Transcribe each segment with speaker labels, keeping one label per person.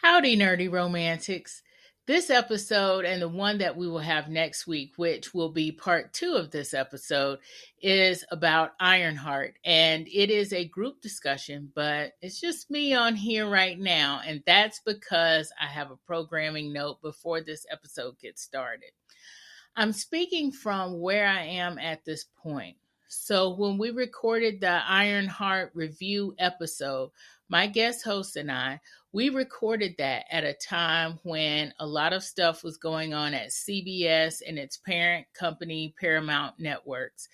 Speaker 1: Howdy, nerdy romantics. This episode and the one that we will have next week, which will be part 2 of this episode, is about Ironheart. And it is a group discussion, but it's just me on here right now. And that's because I have a programming note before this episode gets started. I'm speaking from where I am at this point. So when we recorded the Ironheart review episode, my guest host and we recorded that at a time when a lot of stuff was going on at CBS and its parent company, Paramount Networks.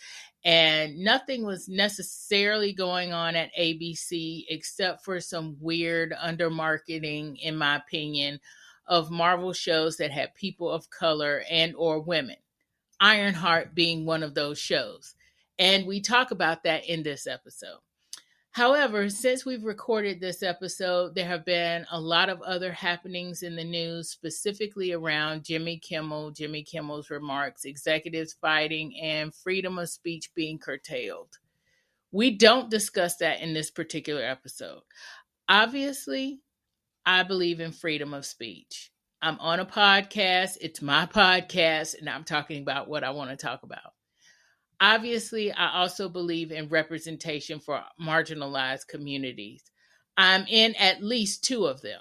Speaker 1: And nothing was necessarily going on at ABC except for some weird undermarketing, in my opinion, of Marvel shows that had people of color and or women. Ironheart being one of those shows. And we talk about that in this episode. However, since we've recorded this episode, there have been a lot of other happenings in the news, specifically around Jimmy Kimmel's remarks, executives fighting, and freedom of speech being curtailed. We don't discuss that in this particular episode. Obviously, I believe in freedom of speech. I'm on a podcast. It's my podcast, and I'm talking about what I want to talk about. Obviously, I also believe in representation for marginalized communities. I'm in at least 2 of them.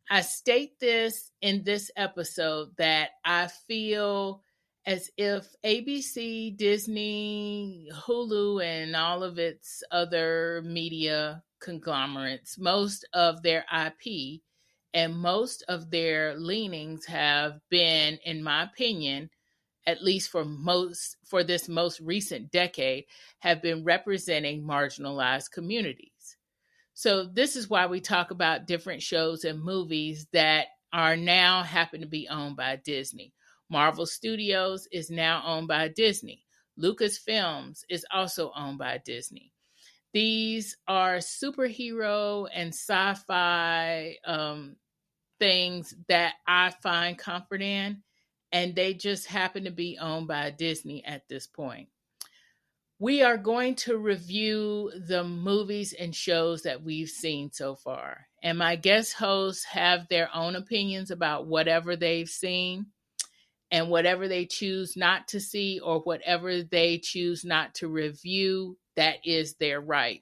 Speaker 1: I state this in this episode that I feel as if ABC, Disney, Hulu, and all of its other media conglomerates, most of their IP and most of their leanings have been, in my opinion, at least for this most recent decade, have been representing marginalized communities. So this is why we talk about different shows and movies that are now happen to be owned by Disney. Marvel Studios is now owned by Disney. Lucasfilms is also owned by Disney. These are superhero and sci-fi things that I find comfort in, and they just happen to be owned by Disney at this point. We are going to review the movies and shows that we've seen so far. And my guest hosts have their own opinions about whatever they've seen and whatever they choose not to see or whatever they choose not to review. That is their right.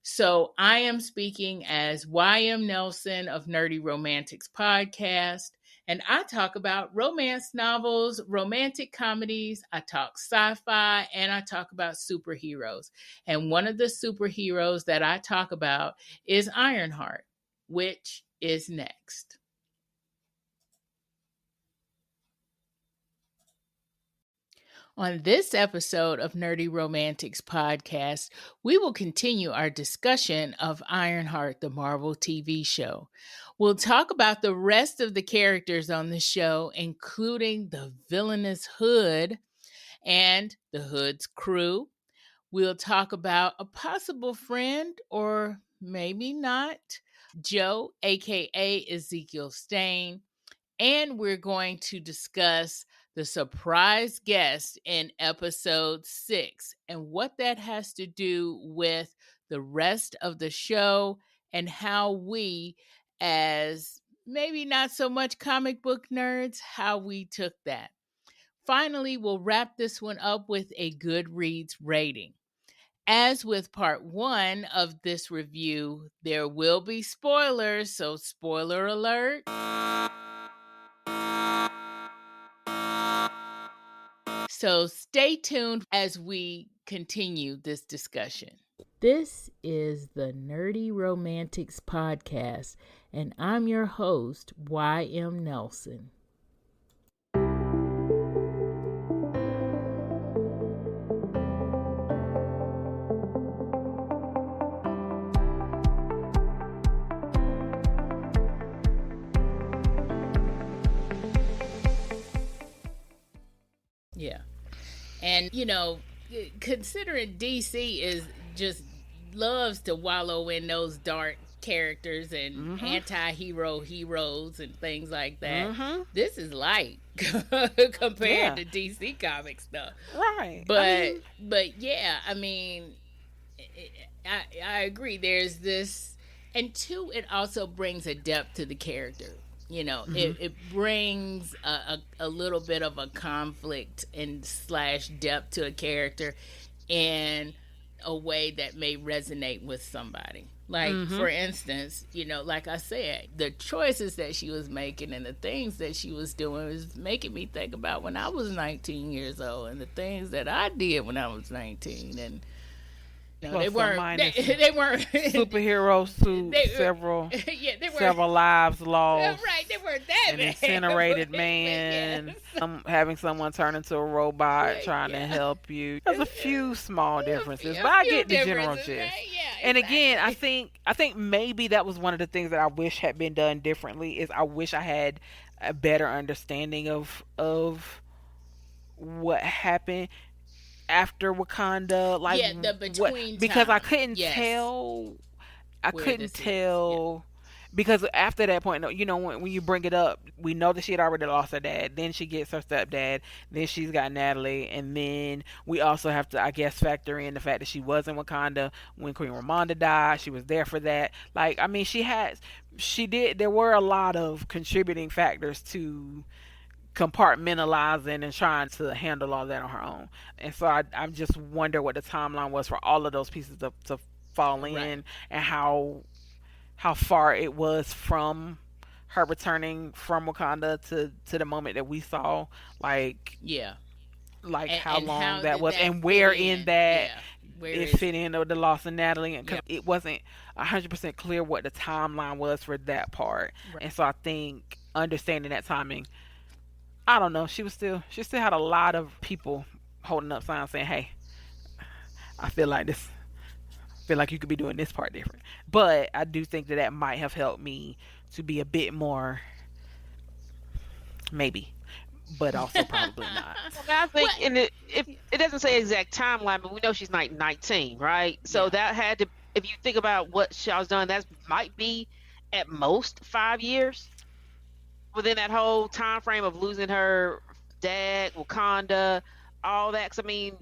Speaker 1: So I am speaking as YM Nelson of Nerdy Romantics Podcast. And I talk about romance novels, romantic comedies, I talk sci-fi, and I talk about superheroes. And one of the superheroes that I talk about is Ironheart, which is next. On this episode of Nerdy Romantics Podcast, we will continue our discussion of Ironheart, the Marvel TV show. We'll talk about the rest of the characters on the show, including the villainous Hood and the Hood's crew. We'll talk about a possible friend, or maybe not, Joe, aka Ezekiel Stane. And we're going to discuss the surprise guest in episode 6 and what that has to do with the rest of the show and how we, as maybe not so much comic book nerds, how we took that. Finally, we'll wrap this one up with a Goodreads rating. As with part 1 of this review, there will be spoilers, so spoiler alert. So stay tuned as we continue this discussion. This is the Nerdy Romantics Podcast, and I'm your host, YM Nelson. Yeah. And, considering DC is just loves to wallow in those dark characters and anti-hero heroes and things like that, this is light compared to DC comic stuff.
Speaker 2: Right.
Speaker 1: But yeah, I agree. There's this And two, it also brings a depth to the character.
Speaker 2: Mm-hmm.
Speaker 1: It brings a little bit of a conflict and slash depth to a character in a way that may resonate with somebody. Like,
Speaker 2: Mm-hmm.
Speaker 1: for instance, like I said, the choices that she was making and the things that she was doing was making me think about when I was 19 years old and the things that I did when I was 19. And they
Speaker 2: Plus or
Speaker 1: weren't.
Speaker 2: minus
Speaker 1: They weren't
Speaker 2: superhero suit,
Speaker 1: they,
Speaker 2: yeah,
Speaker 1: they were
Speaker 2: several lives lost,
Speaker 1: right. They weren't that
Speaker 2: an
Speaker 1: bad.
Speaker 2: incinerated
Speaker 1: But
Speaker 2: man,
Speaker 1: yes.
Speaker 2: having someone turn into a robot trying to
Speaker 1: Yeah.
Speaker 2: help you. There's a few small differences,
Speaker 1: A
Speaker 2: but I
Speaker 1: few
Speaker 2: get the general
Speaker 1: differences,
Speaker 2: gist.
Speaker 1: right? Yeah,
Speaker 2: And again,
Speaker 1: exactly.
Speaker 2: I think maybe that was one of the things that I wish had been done differently. Is I wish I had a better understanding of what happened after Wakanda, like
Speaker 1: Yeah, the
Speaker 2: what,
Speaker 1: between
Speaker 2: because I
Speaker 1: time.
Speaker 2: couldn't
Speaker 1: Yes,
Speaker 2: tell. I
Speaker 1: where
Speaker 2: couldn't
Speaker 1: this is. Yeah.
Speaker 2: tell because after that point, when you bring it up, we know that she had already lost her dad. Then she gets her stepdad. Then she's got Natalie, and then we also have to, I guess, factor in the fact that she was in Wakanda when Queen Ramonda died. She was there for that. Like, I mean, she did. There were a lot of contributing factors to compartmentalizing and trying to handle all that on her own. And so I just wonder what the timeline was for all of those pieces to fall in,
Speaker 1: Right.
Speaker 2: and how far it was from her returning from Wakanda to the moment that we saw, like
Speaker 1: Yeah.
Speaker 2: how
Speaker 1: And
Speaker 2: long
Speaker 1: how
Speaker 2: that
Speaker 1: did
Speaker 2: was,
Speaker 1: that
Speaker 2: and
Speaker 1: fit
Speaker 2: where in
Speaker 1: in?
Speaker 2: that
Speaker 1: Yeah. Where
Speaker 2: it
Speaker 1: is
Speaker 2: fit
Speaker 1: it?
Speaker 2: in with the loss of Natalie, because
Speaker 1: Yep.
Speaker 2: it wasn't 100% clear what the timeline was for that part.
Speaker 1: Right.
Speaker 2: And so I think understanding that timing, I don't know, she still had a lot of people holding up signs saying, "Hey, I feel like this. Feel like you could be doing this part different." But I do think that that might have helped me to be a bit more, maybe, but also probably not.
Speaker 3: Well, I think
Speaker 1: What?
Speaker 3: if it doesn't say exact timeline, but we know she's like 19, right? So
Speaker 1: Yeah.
Speaker 3: that had to, if you think about what Shaw's done, that might be at most 5 years within that whole time frame of losing her dad, Wakanda, all that. 'Cause I mean,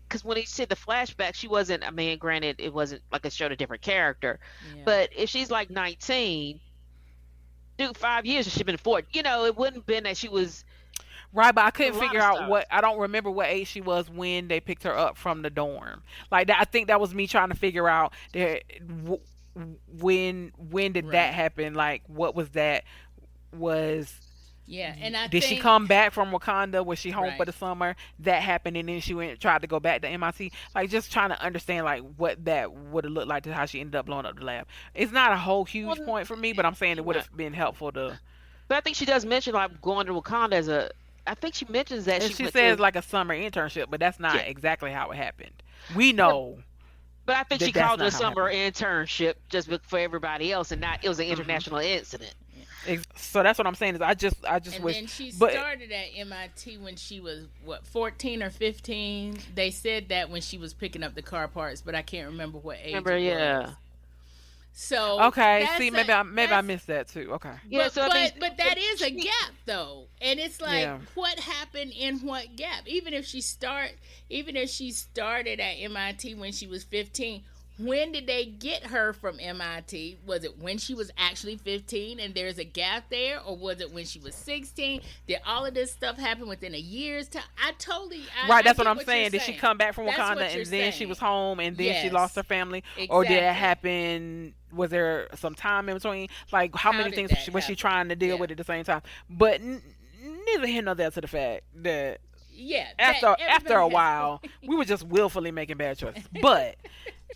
Speaker 3: because when he said the flashback, she wasn't. I mean, granted, it wasn't like it showed a different character,
Speaker 1: Yeah.
Speaker 3: but if she's like 19, dude, 5 years she'd been 4. It wouldn't have been that she was
Speaker 2: Right, but I
Speaker 3: a
Speaker 2: couldn't
Speaker 3: lot
Speaker 2: figure
Speaker 3: of
Speaker 2: out
Speaker 3: stuff.
Speaker 2: what, I don't remember what age she was when they picked her up from the dorm. Like that, I think that was me trying to figure out that when did that
Speaker 1: Right.
Speaker 2: happen? Like what was that? Was
Speaker 1: Yeah. And I
Speaker 2: Did she
Speaker 1: think
Speaker 2: come back from Wakanda? Was she home for
Speaker 1: right.
Speaker 2: the summer? That happened, and then she tried to go back to MIT. Like, just trying to understand like what that would have looked like to how she ended up blowing up the lab. It's not a whole huge
Speaker 3: Well,
Speaker 2: point for me, but I'm saying it would
Speaker 3: right.
Speaker 2: have been helpful to.
Speaker 3: But I think she does mention like going to Wakanda as a. I think she mentions that
Speaker 2: And
Speaker 3: she
Speaker 2: she
Speaker 3: went
Speaker 2: says
Speaker 3: to.
Speaker 2: like a summer internship, but that's
Speaker 3: Yeah,
Speaker 2: not exactly how it happened. We
Speaker 3: yeah,
Speaker 2: know
Speaker 3: but I think she
Speaker 2: that that's
Speaker 3: called it a
Speaker 2: not how it
Speaker 3: summer
Speaker 2: happened.
Speaker 3: internship just for everybody else, and not it was an
Speaker 2: Hmm.
Speaker 3: international incident.
Speaker 2: So that's what I'm saying is I just
Speaker 1: And
Speaker 2: wish,
Speaker 1: then she
Speaker 2: but
Speaker 1: started at MIT when she was what, 14 or 15. They said that when she was picking up the car parts, but I can't remember what age
Speaker 3: Remember?
Speaker 1: it was.
Speaker 3: Yeah,
Speaker 1: So
Speaker 2: okay.
Speaker 1: that's
Speaker 2: See,
Speaker 1: a
Speaker 2: maybe I
Speaker 1: that's
Speaker 2: missed that too. Okay.
Speaker 3: yeah. So I mean,
Speaker 1: but that is a gap though. And it's like
Speaker 2: Yeah.
Speaker 1: what happened in what gap? Even if she started at MIT when she was 15, when did they get her from MIT? Was it when she was actually 15 and there's a gap there, or was it when she was 16? Did all of this stuff happen within a year's time?
Speaker 2: Right, that's
Speaker 1: I
Speaker 2: what
Speaker 1: get
Speaker 2: I'm
Speaker 1: what
Speaker 2: saying.
Speaker 1: you're
Speaker 2: Did she
Speaker 1: saying.
Speaker 2: come back from
Speaker 1: That's
Speaker 2: Wakanda
Speaker 1: what you're
Speaker 2: and then she
Speaker 1: saying.
Speaker 2: was home and then she
Speaker 1: Yes,
Speaker 2: lost her family, or did it
Speaker 1: exactly.
Speaker 2: happen? Was there some time in between? Like, how
Speaker 1: How
Speaker 2: many
Speaker 1: did
Speaker 2: things
Speaker 1: that
Speaker 2: was she
Speaker 1: happen?
Speaker 2: trying to deal
Speaker 1: Yeah.
Speaker 2: with at the same time? But neither here nor there to the fact that
Speaker 1: Yeah, that
Speaker 2: after a
Speaker 1: everybody
Speaker 2: while we were just willfully making bad choices.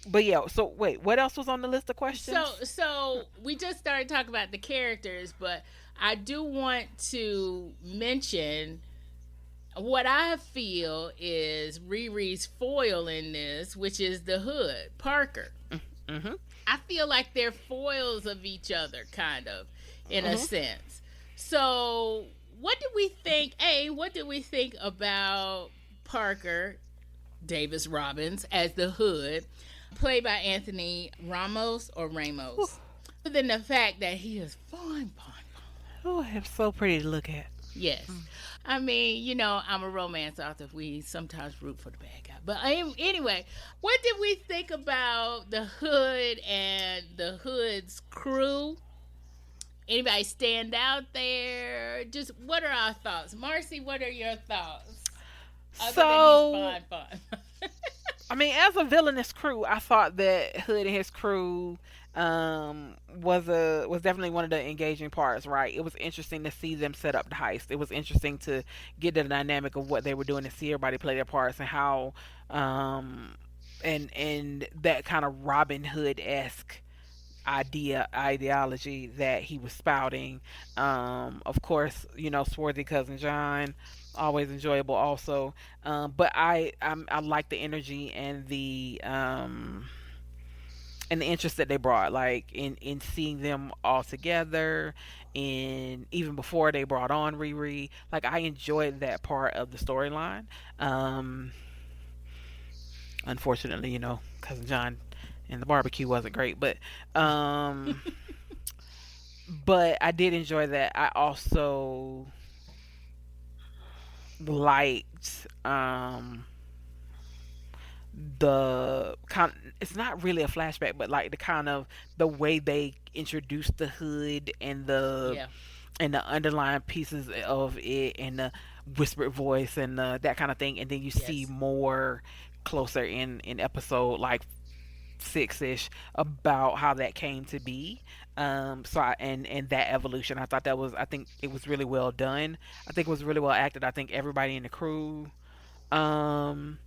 Speaker 2: But yeah. So wait, what else was on the list of questions?
Speaker 1: So we just started talking about the characters, but I do want to mention what I feel is Riri's foil in this, which is the Hood, Parker.
Speaker 2: Mm-hmm.
Speaker 1: I feel like they're foils of each other, kind of, in a
Speaker 2: Mm-hmm.
Speaker 1: sense. So, what did we think? What did we think about Parker Davis Robbins as the Hood, played by Anthony Ramos or Ramos? Other than the fact that he is fine.
Speaker 2: Oh, it's so pretty to look at.
Speaker 1: Yes. I mean, I'm a romance author. We sometimes root for the bad guy. But anyway, what did we think about the Hood and the Hood's crew? Anybody stand out there? Just what are our thoughts? Marcie, what are your thoughts? Other than he's
Speaker 2: So,
Speaker 1: fun, fun.
Speaker 2: I mean, as a villainous crew, I thought that Hood and his crew was definitely one of the engaging parts. Right, it was interesting to see them set up the heist. It was interesting to get the dynamic of what they were doing, to see everybody play their parts and how um and that kind of Robin Hood esque ideology that he was spouting. Of course, swarthy cousin John, always enjoyable. Also, but I like the energy and the interest that they brought, like in seeing them all together, and even before they brought on Riri. Like, I enjoyed that part of the storyline. Um, Unfortunately, cousin John and the barbecue wasn't great, um but I did enjoy that. I also liked the kind, it's not really a flashback, but like the kind of the way they introduced the Hood
Speaker 1: Yeah.
Speaker 2: and the underlying pieces of it, and the whispered voice, and that kind of thing, and then you see
Speaker 1: Yes.
Speaker 2: more closer in episode like six-ish about how that came to be. So and that evolution, I think it was really well done. I think it was really well acted. I think everybody in the crew um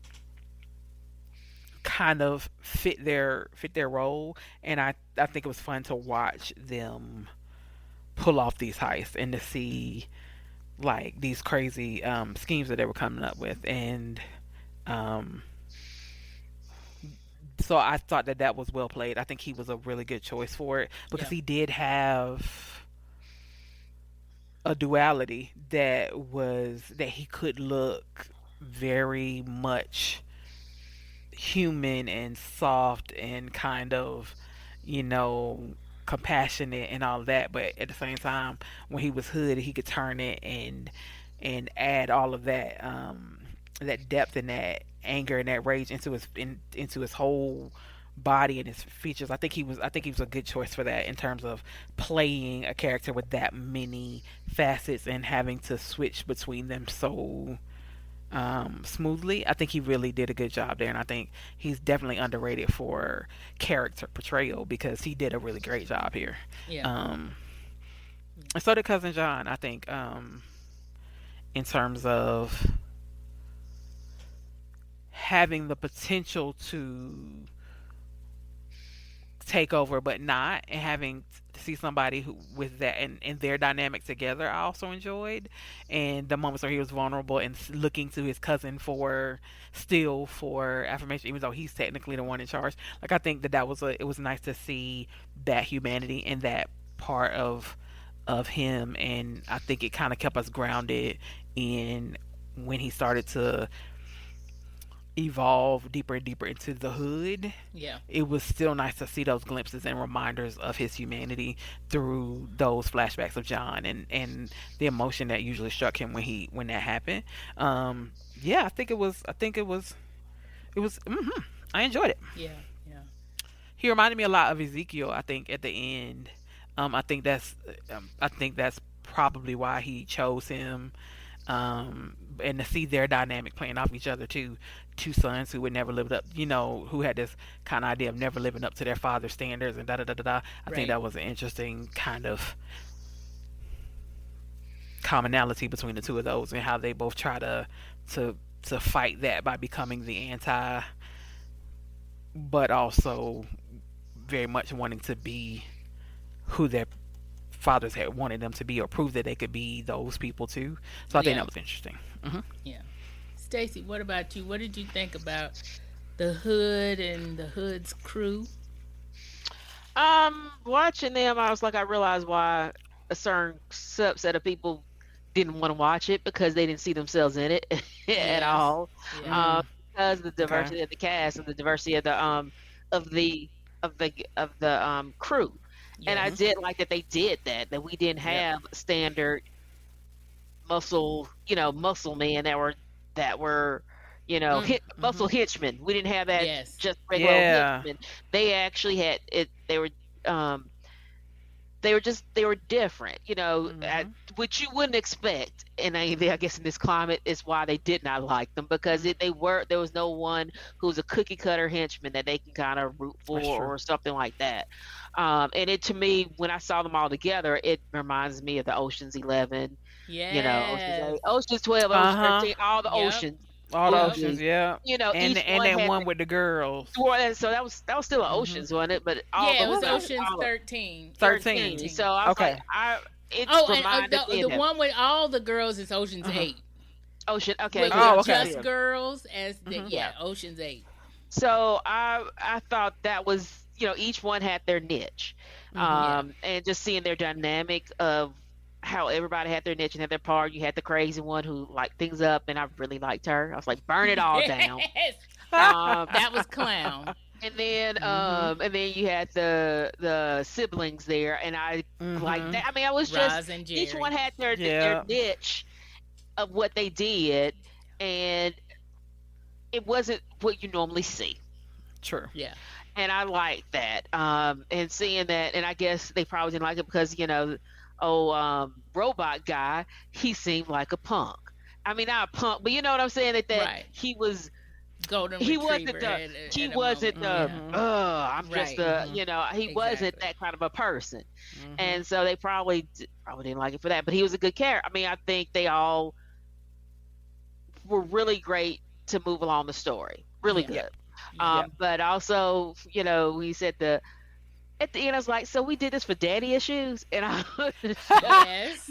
Speaker 2: kind of fit their role, and I think it was fun to watch them pull off these heists and to see like these crazy schemes that they were coming up with. And um so I thought that that was well played. I think he was a really good choice for it, because
Speaker 1: Yeah.
Speaker 2: he did have a duality that he could look very much human and soft and kind of, you know, compassionate and all that, but at the same time, when he was Hood, he could turn it and add all of that depth and that anger and that rage into his whole body and his features. I think he was a good choice for that, in terms of playing a character with that many facets and having to switch between them so smoothly. I think he really did a good job there, and I think he's definitely underrated for character portrayal, because he did a really great job here.
Speaker 1: Yeah.
Speaker 2: Um, and so did cousin John. I think in terms of having the potential to take over but not, and having to see somebody who with that and their dynamic together, I also enjoyed. And the moments where he was vulnerable and looking to his cousin for affirmation, even though he's technically the one in charge. Like, I think that it was nice to see that humanity and that part of him. And I think it kind of kept us grounded in when he started to evolve deeper and deeper into the Hood.
Speaker 1: Yeah.
Speaker 2: It was still nice to see those glimpses and reminders of his humanity through those flashbacks of John, and the emotion that usually struck him when that happened. Yeah, I think it was I enjoyed it.
Speaker 1: Yeah. Yeah.
Speaker 2: He reminded me a lot of Ezekiel, I think, at the end. I think that's probably why he chose him. And to see their dynamic playing off each other too, two sons who would never live up, who had this kind of idea of never living up to their father's standards, and da da da da da. I think
Speaker 1: Right.
Speaker 2: that was an interesting kind of commonality between the two of those, and how they both try to to fight that by becoming the anti, but also very much wanting to be who their fathers had wanted them to be, or prove that they could be those people too. So I think
Speaker 1: Yeah.
Speaker 2: that was interesting. Hmm.
Speaker 1: Yeah. Stacy, what about you? What did you think about the Hood and the Hood's crew?
Speaker 3: Watching them, I was like, I realized why a certain subset of people didn't want to watch it, because they didn't see themselves in it at
Speaker 1: Yes.
Speaker 3: all.
Speaker 1: Yeah.
Speaker 3: Um,
Speaker 2: Mm,
Speaker 3: because of the
Speaker 2: okay.
Speaker 3: diversity of the cast and the diversity of the crew. And I
Speaker 2: Hmm.
Speaker 1: Yes.
Speaker 3: did like that they did that, that we didn't
Speaker 1: Yep.
Speaker 3: have standard muscle men that were muscle
Speaker 1: Mm-hmm.
Speaker 3: henchmen. We didn't have that
Speaker 1: Yes.
Speaker 3: just regular old
Speaker 2: Yeah.
Speaker 3: henchmen. They actually had it. Um, they were different,
Speaker 2: Mhm.
Speaker 3: which you wouldn't expect. And I guess in this climate is why they did not like them, because there was no one who's a cookie cutter henchman that they can kind of root
Speaker 2: That's
Speaker 3: for
Speaker 2: true.
Speaker 3: or something like that. And it, to me, when I saw them all together, it reminds me of the Ocean's 11, Ocean's
Speaker 1: Yes.
Speaker 3: 8, Ocean's 12,
Speaker 2: Uh
Speaker 3: Ocean's
Speaker 2: huh.
Speaker 3: 13, all the
Speaker 1: Yep.
Speaker 3: Oceans
Speaker 2: All the
Speaker 1: Yep.
Speaker 2: oceans.
Speaker 3: movies.
Speaker 2: Yeah.
Speaker 3: Each
Speaker 2: And
Speaker 3: one
Speaker 2: that
Speaker 3: had
Speaker 2: one with the girls.
Speaker 3: well, and so that was still an
Speaker 2: Mhm.
Speaker 3: Oceans, wasn't it? But all
Speaker 1: Yeah,
Speaker 3: the
Speaker 1: it was
Speaker 2: Was it?
Speaker 1: Ocean's
Speaker 3: all
Speaker 1: 13. It was
Speaker 2: 13.
Speaker 3: 13. So
Speaker 1: 13.
Speaker 3: I was like,
Speaker 2: Okay.
Speaker 3: it
Speaker 1: Oh, and
Speaker 3: reminded me of
Speaker 1: the
Speaker 3: them.
Speaker 1: one with all the girls is Ocean's
Speaker 2: Uh huh.
Speaker 1: 8.
Speaker 3: Ocean. Okay,
Speaker 1: With
Speaker 2: Oh, okay.
Speaker 1: just
Speaker 3: yeah.
Speaker 1: girls as the
Speaker 2: Mhm.
Speaker 1: yeah, Ocean's 8.
Speaker 3: So I thought that was, each one had their niche,
Speaker 2: Mhm.
Speaker 1: Yeah.
Speaker 3: and just seeing their dynamic of how everybody had their niche and had their part. You had the crazy one who liked things up, and I really liked her. I was like, burn it all down.
Speaker 1: Yes.
Speaker 3: Um,
Speaker 1: That was Clown.
Speaker 2: Mhm.
Speaker 3: and then you had the siblings there, and I like
Speaker 2: Mhm.
Speaker 3: that. I mean, I was just
Speaker 1: Roz and
Speaker 3: each one
Speaker 1: Jerry.
Speaker 3: had their
Speaker 2: Yeah.
Speaker 3: niche of what they did, and it wasn't what you normally see.
Speaker 2: True.
Speaker 1: Yeah.
Speaker 3: And I like that. And seeing that, and I guess they probably didn't like it because, robot guy, he seemed like a punk. I mean, not a punk, but you know what I'm saying? That
Speaker 1: Right.
Speaker 3: he was,
Speaker 1: Golden
Speaker 3: he
Speaker 1: retriever
Speaker 3: wasn't the,
Speaker 1: at a moment. Yeah.
Speaker 2: Mhm.
Speaker 3: I'm just
Speaker 1: Right.
Speaker 2: Mhm.
Speaker 3: he wasn't
Speaker 1: Exactly.
Speaker 3: that kind of a person.
Speaker 2: Mhm.
Speaker 3: And so they probably didn't like it for that, but he was a good character. I mean, I think they all were really great to move along the story. Really
Speaker 1: Yeah.
Speaker 3: good.
Speaker 1: Yeah.
Speaker 2: Yep.
Speaker 3: But also, we said at the end, I was like, so we did this for daddy issues? And I was
Speaker 1: Yes.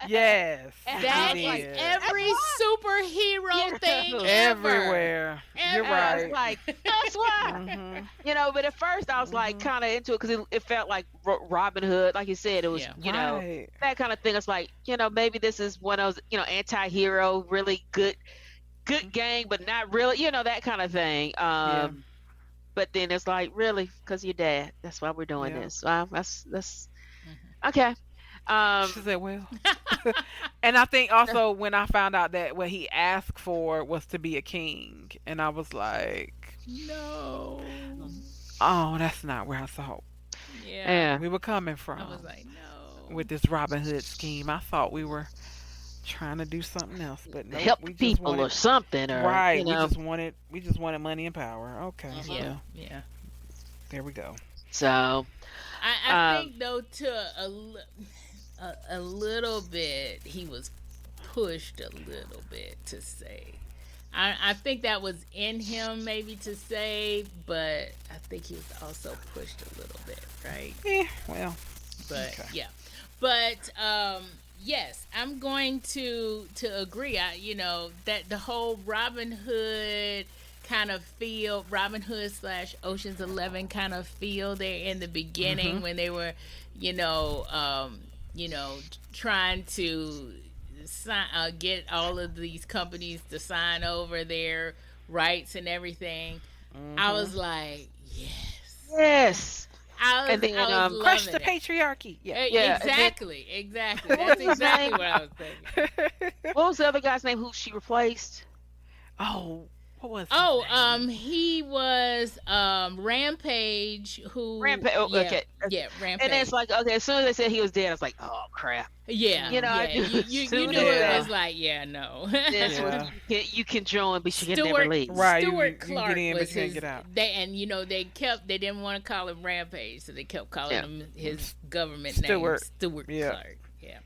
Speaker 2: Yes.
Speaker 3: And
Speaker 1: That
Speaker 3: I was
Speaker 2: We
Speaker 3: like,
Speaker 1: is
Speaker 2: did.
Speaker 1: every superhero thing ever.
Speaker 2: Everywhere. You're
Speaker 3: and I was
Speaker 2: right.
Speaker 3: like, that's why.
Speaker 2: Mhm.
Speaker 3: But at first I was like
Speaker 2: Mhm.
Speaker 3: kind of into it because it felt like Robin Hood. Like you said, it was,
Speaker 1: Yeah.
Speaker 2: Right.
Speaker 3: that kind of thing. It's like, maybe this is one of those, anti-hero, really good gang, but not really, that kind of thing.
Speaker 2: Yeah.
Speaker 3: But then it's like, really, because your dad. That's why we're doing
Speaker 2: Yeah.
Speaker 3: this. That's
Speaker 1: Mhm.
Speaker 3: okay.
Speaker 2: She
Speaker 3: Um,
Speaker 2: said, "Well," and I think also when I found out that what he asked for was to be a king, and I was like,
Speaker 1: No.
Speaker 2: "Oh, that's not where I thought
Speaker 1: Yeah.
Speaker 3: yeah.
Speaker 2: we were coming
Speaker 1: I was
Speaker 2: from
Speaker 1: like, no.
Speaker 2: with this Robin Hood scheme. I thought we were trying to do something else, but nope.
Speaker 3: Help
Speaker 2: We just
Speaker 3: people or
Speaker 2: wanted
Speaker 3: something, or
Speaker 2: right. We just wanted money and power. Okay,
Speaker 3: Mhm.
Speaker 1: Yeah.
Speaker 2: well,
Speaker 1: Yeah.
Speaker 2: there we go.
Speaker 3: So,
Speaker 1: I
Speaker 3: um,
Speaker 1: think though a little bit he was pushed a little bit to say. I think that was in him maybe to say, but I think he was also pushed a little bit, right?
Speaker 2: Well,
Speaker 1: But
Speaker 2: okay.
Speaker 1: yeah, but yes, I'm going to agree. That the whole Robin Hood kind of feel, Robin Hood slash Ocean's 11 kind of feel there in the beginning
Speaker 2: Mhm.
Speaker 1: when they were, you know, um, you know, trying to get all of these companies to sign over their rights and everything. I
Speaker 2: Mhm.
Speaker 1: was like, yes.
Speaker 3: yes. And then,
Speaker 1: I was
Speaker 2: Crush
Speaker 1: loving
Speaker 2: the
Speaker 1: it.
Speaker 2: patriarchy. Yeah.
Speaker 3: Yeah, and then
Speaker 1: Exactly.
Speaker 3: what was
Speaker 1: That's
Speaker 3: his
Speaker 1: exactly
Speaker 3: name?
Speaker 1: what I was thinking.
Speaker 3: What was the other guy's name who she replaced?
Speaker 2: Oh, what was his
Speaker 1: Oh,
Speaker 2: name?
Speaker 1: he was Rampage. Who?
Speaker 3: Rampage. Oh,
Speaker 1: Yeah,
Speaker 3: okay.
Speaker 1: yeah,
Speaker 3: And it's
Speaker 1: Rampage.
Speaker 3: like, okay, as soon as they said he was dead, I was like, oh crap.
Speaker 1: Yeah,
Speaker 3: I
Speaker 1: yeah.
Speaker 3: knew
Speaker 1: You
Speaker 3: as
Speaker 1: you, you
Speaker 3: soon
Speaker 1: knew
Speaker 3: as
Speaker 1: it
Speaker 2: Yeah.
Speaker 1: was like, yeah, no.
Speaker 3: this was
Speaker 2: Yeah.
Speaker 3: you can join, but you can never
Speaker 1: Stuart
Speaker 3: leave.
Speaker 2: Right. You
Speaker 1: Stuart
Speaker 2: can get
Speaker 1: Clark
Speaker 2: in, but
Speaker 1: was
Speaker 2: you can't
Speaker 1: his.
Speaker 2: get out.
Speaker 1: They didn't want to call him Rampage, so they kept calling
Speaker 3: Yeah.
Speaker 1: him his government name,
Speaker 2: Stewart.
Speaker 1: Stuart
Speaker 2: Yeah.
Speaker 1: Clark. Yeah,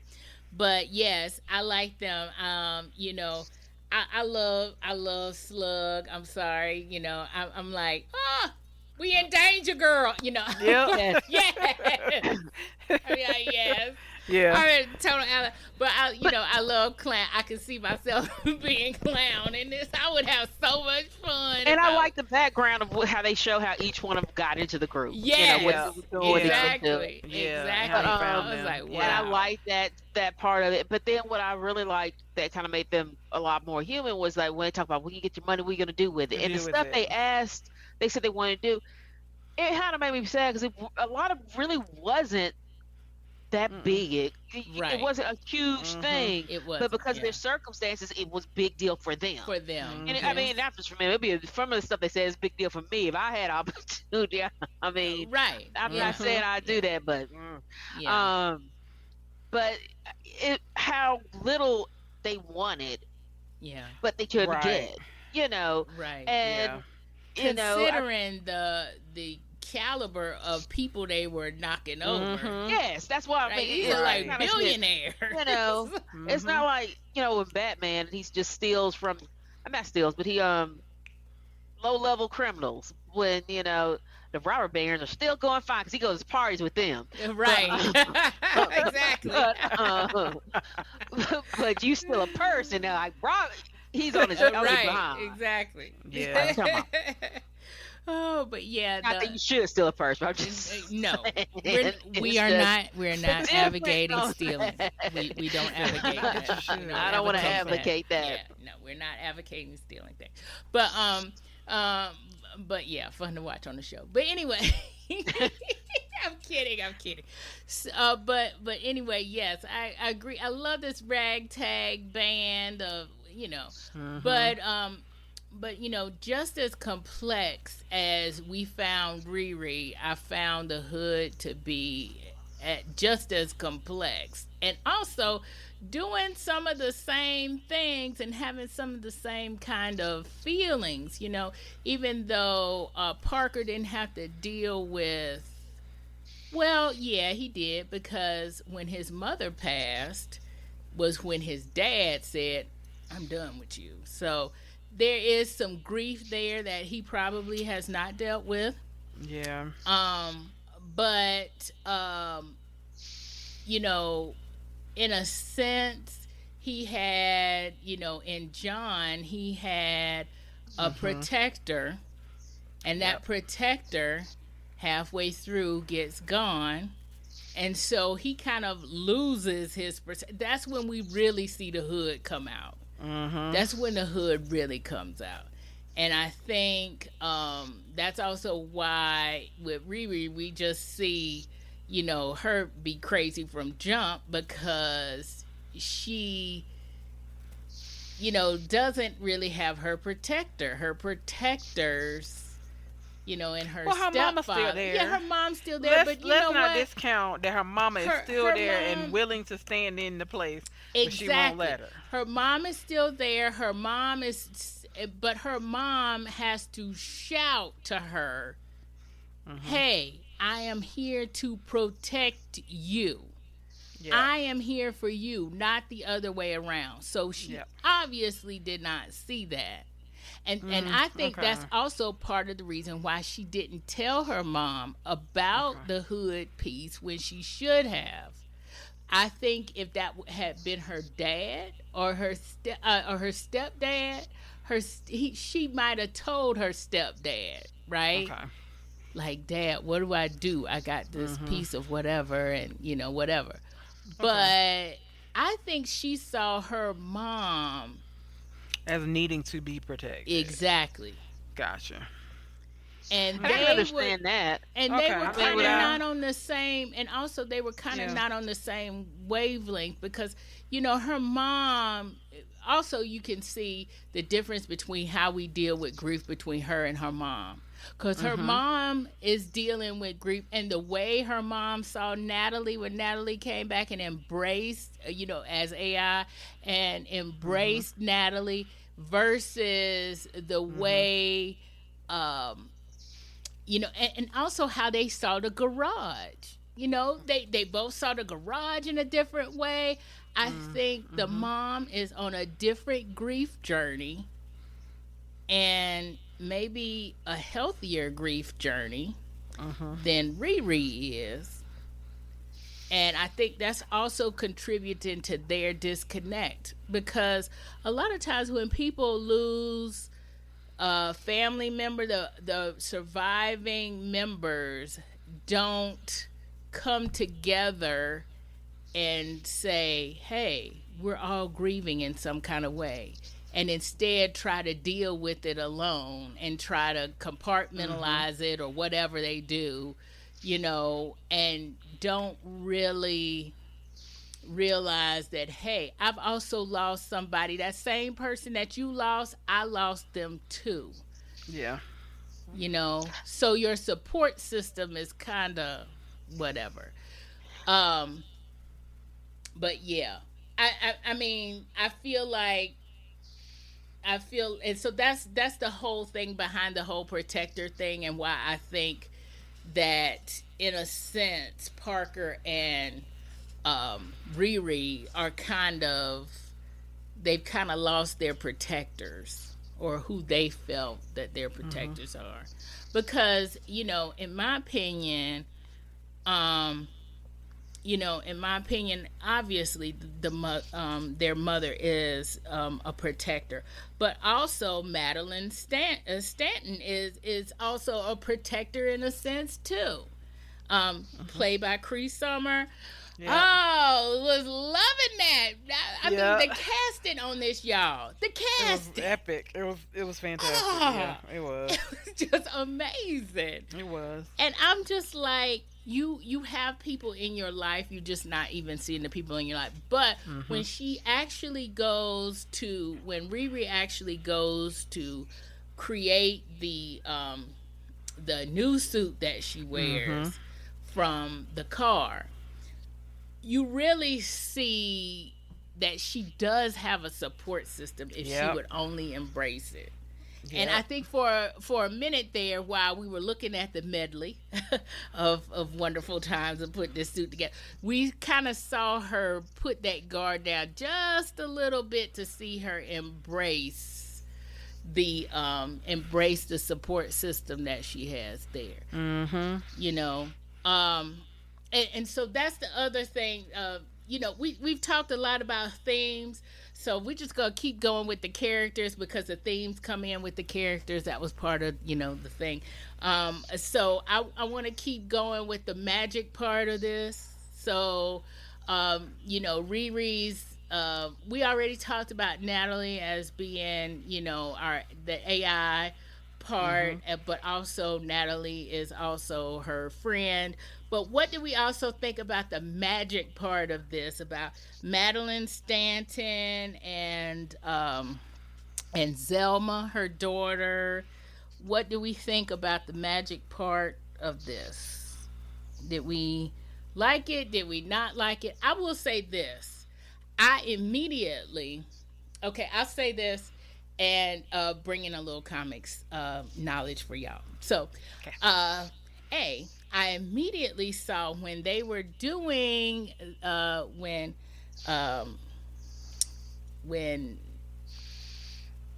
Speaker 1: but yes, I like them. I love Slug. I'm sorry, I'm like, we in danger, girl.
Speaker 2: Yep.
Speaker 3: Yes.
Speaker 1: Yes. I mean, yes.
Speaker 2: Yeah.
Speaker 1: I mean, total Allen. But
Speaker 3: But
Speaker 1: I love clown. I can see myself being clown in this. I would have so much fun.
Speaker 3: and
Speaker 1: if
Speaker 3: I like the background of how they show how each one of them got into the group. What
Speaker 1: Yes,
Speaker 3: they was doing, what they couldn't do.
Speaker 1: exactly,
Speaker 2: Yeah,
Speaker 1: exactly.
Speaker 2: how
Speaker 3: they
Speaker 2: found
Speaker 1: I was
Speaker 2: them.
Speaker 1: like,
Speaker 3: And I
Speaker 2: Yeah.
Speaker 1: wow.
Speaker 3: like that part of it. But then what I really liked that kind of made them a lot more human was like when they talk about when you get your money, what are you gonna do with it? And the
Speaker 2: Do with
Speaker 3: stuff
Speaker 2: it.
Speaker 3: they said they wanted to do, it kind of made me sad because a lot of really wasn't that big.
Speaker 1: Right.
Speaker 3: It wasn't a huge thing.
Speaker 1: It was,
Speaker 3: but because of their circumstances, it was big deal for them.
Speaker 1: For them.
Speaker 3: And I mean, not just for me. It'd be some of the stuff they say is big deal for me. If I had opportunity, I mean,
Speaker 1: right.
Speaker 3: I'm not saying I do that, but but how little they wanted, but they couldn't get,
Speaker 1: right,
Speaker 3: and
Speaker 1: considering the caliber of people they were knocking over.
Speaker 3: Yes, that's why I mean,
Speaker 1: these are like billionaires.
Speaker 3: It's not like with Batman, he's just steals from, not steals, but he low level criminals. When the robber barons are still going fine because he goes to parties with them.
Speaker 1: Right. Exactly.
Speaker 3: But you still a person now. Like he's on his own behind.
Speaker 1: Exactly.
Speaker 2: Yeah.
Speaker 3: Come on.
Speaker 1: Oh, but
Speaker 3: I think you should steal a person. I'm just
Speaker 1: no. We're not advocating stealing. We don't advocate that.
Speaker 3: I don't want to advocate that.
Speaker 1: Yeah, no, we're not advocating stealing things. But yeah, fun to watch on the show. But anyway, I'm kidding. So, but anyway, yes, I agree. I love this ragtag band of but just as complex as we found Riri, I found the hood to be just as complex, and also doing some of the same things and having some of the same kind of feelings, even though Parker didn't have to deal with, well, yeah, he did, because when his mother passed was when his dad said, I'm done with you. So there is some grief there that he probably has not dealt with.
Speaker 2: Yeah.
Speaker 1: But in a sense, he had, in John, he had a protector, and that protector halfway through gets gone. And so he kind of loses his, that's when we really see the hood come out. That's when the hood really comes out. And I think that's also why with Riri, we just see, her be crazy from jump, because she, doesn't really have her protector. Her protectors, in her
Speaker 2: mama's still there.
Speaker 1: Yeah, her mom's still there. Let's
Speaker 2: not discount that her mama is still there and willing to stand in the place.
Speaker 1: Exactly.
Speaker 2: But she won't let her.
Speaker 1: Her mom is still there. But her mom has to shout to her, hey, I am here to protect you. Yeah. I am here for you, not the other way around. So she obviously did not see that. And I think that's also part of the reason why she didn't tell her mom about the hood piece when she should have. I think if that had been her dad or her stepdad, she might have told her stepdad, right? Okay. Like, Dad, what do? I got this piece of whatever, and whatever. Okay. But I think she saw her mom
Speaker 2: as needing to be protected.
Speaker 1: Exactly.
Speaker 2: Gotcha.
Speaker 1: And
Speaker 3: I can understand that.
Speaker 1: And they were kind of not on the same, and also they were kind of not on the same wavelength, because, her mom, also you can see the difference between how we deal with grief between her and her mom. Because her mom is dealing with grief, and the way her mom saw Natalie when Natalie came back and embraced, as AI, and embraced Natalie, versus the way, and also how they saw the garage. They both saw the garage in a different way. I think the mom is on a different grief journey, and maybe a healthier grief journey than Riri is. And I think that's also contributing to their disconnect, because a lot of times when people lose a family member, the surviving members don't come together and say, hey, we're all grieving in some kind of way. And instead try to deal with it alone and try to compartmentalize it or whatever they do, and don't really realize that, hey, I've also lost somebody. That same person that you lost, I lost them too.
Speaker 2: Yeah.
Speaker 1: So your support system is kind of whatever. um but yeah, I mean, I feel, and so that's the whole thing behind the whole protector thing, and why I think that in a sense Parker and Riri are they've kind of lost their protectors, or who they felt that their protectors are, because in my opinion, um obviously their mother is a protector, but also Madeline Stanton is also a protector in a sense too. Played by Cree Summer. Yeah. Oh, was loving that. I mean, the casting on this, y'all. The casting.
Speaker 2: It was epic. It was fantastic. Yeah, it was.
Speaker 1: It was just amazing.
Speaker 2: It was.
Speaker 1: And I'm just like, you have people in your life, you just not even seeing the people in your life. But when Riri actually goes to create the new suit that she wears from the car, you really see that she does have a support system if she would only embrace it. Yep. And I think for a minute there, while we were looking at the medley of wonderful times of putting this suit together, we kind of saw her put that guard down just a little bit to see her embrace the support system that she has there. And so that's the other thing. We've talked a lot about themes, so we're just gonna keep going with the characters because the themes come in with the characters. That was part of the thing. So I want to keep going with the magic part of this. So Riri's. We already talked about Natalie as being the AI part, but also Natalie is also her friend. But what do we also think about the magic part of this, about Madeline Stanton and Zelma, her daughter? What do we think about the magic part of this? Did we like it? Did we not like it? I will say this. I'll say this and bring in a little comics knowledge for y'all. So, I immediately saw when they were doing when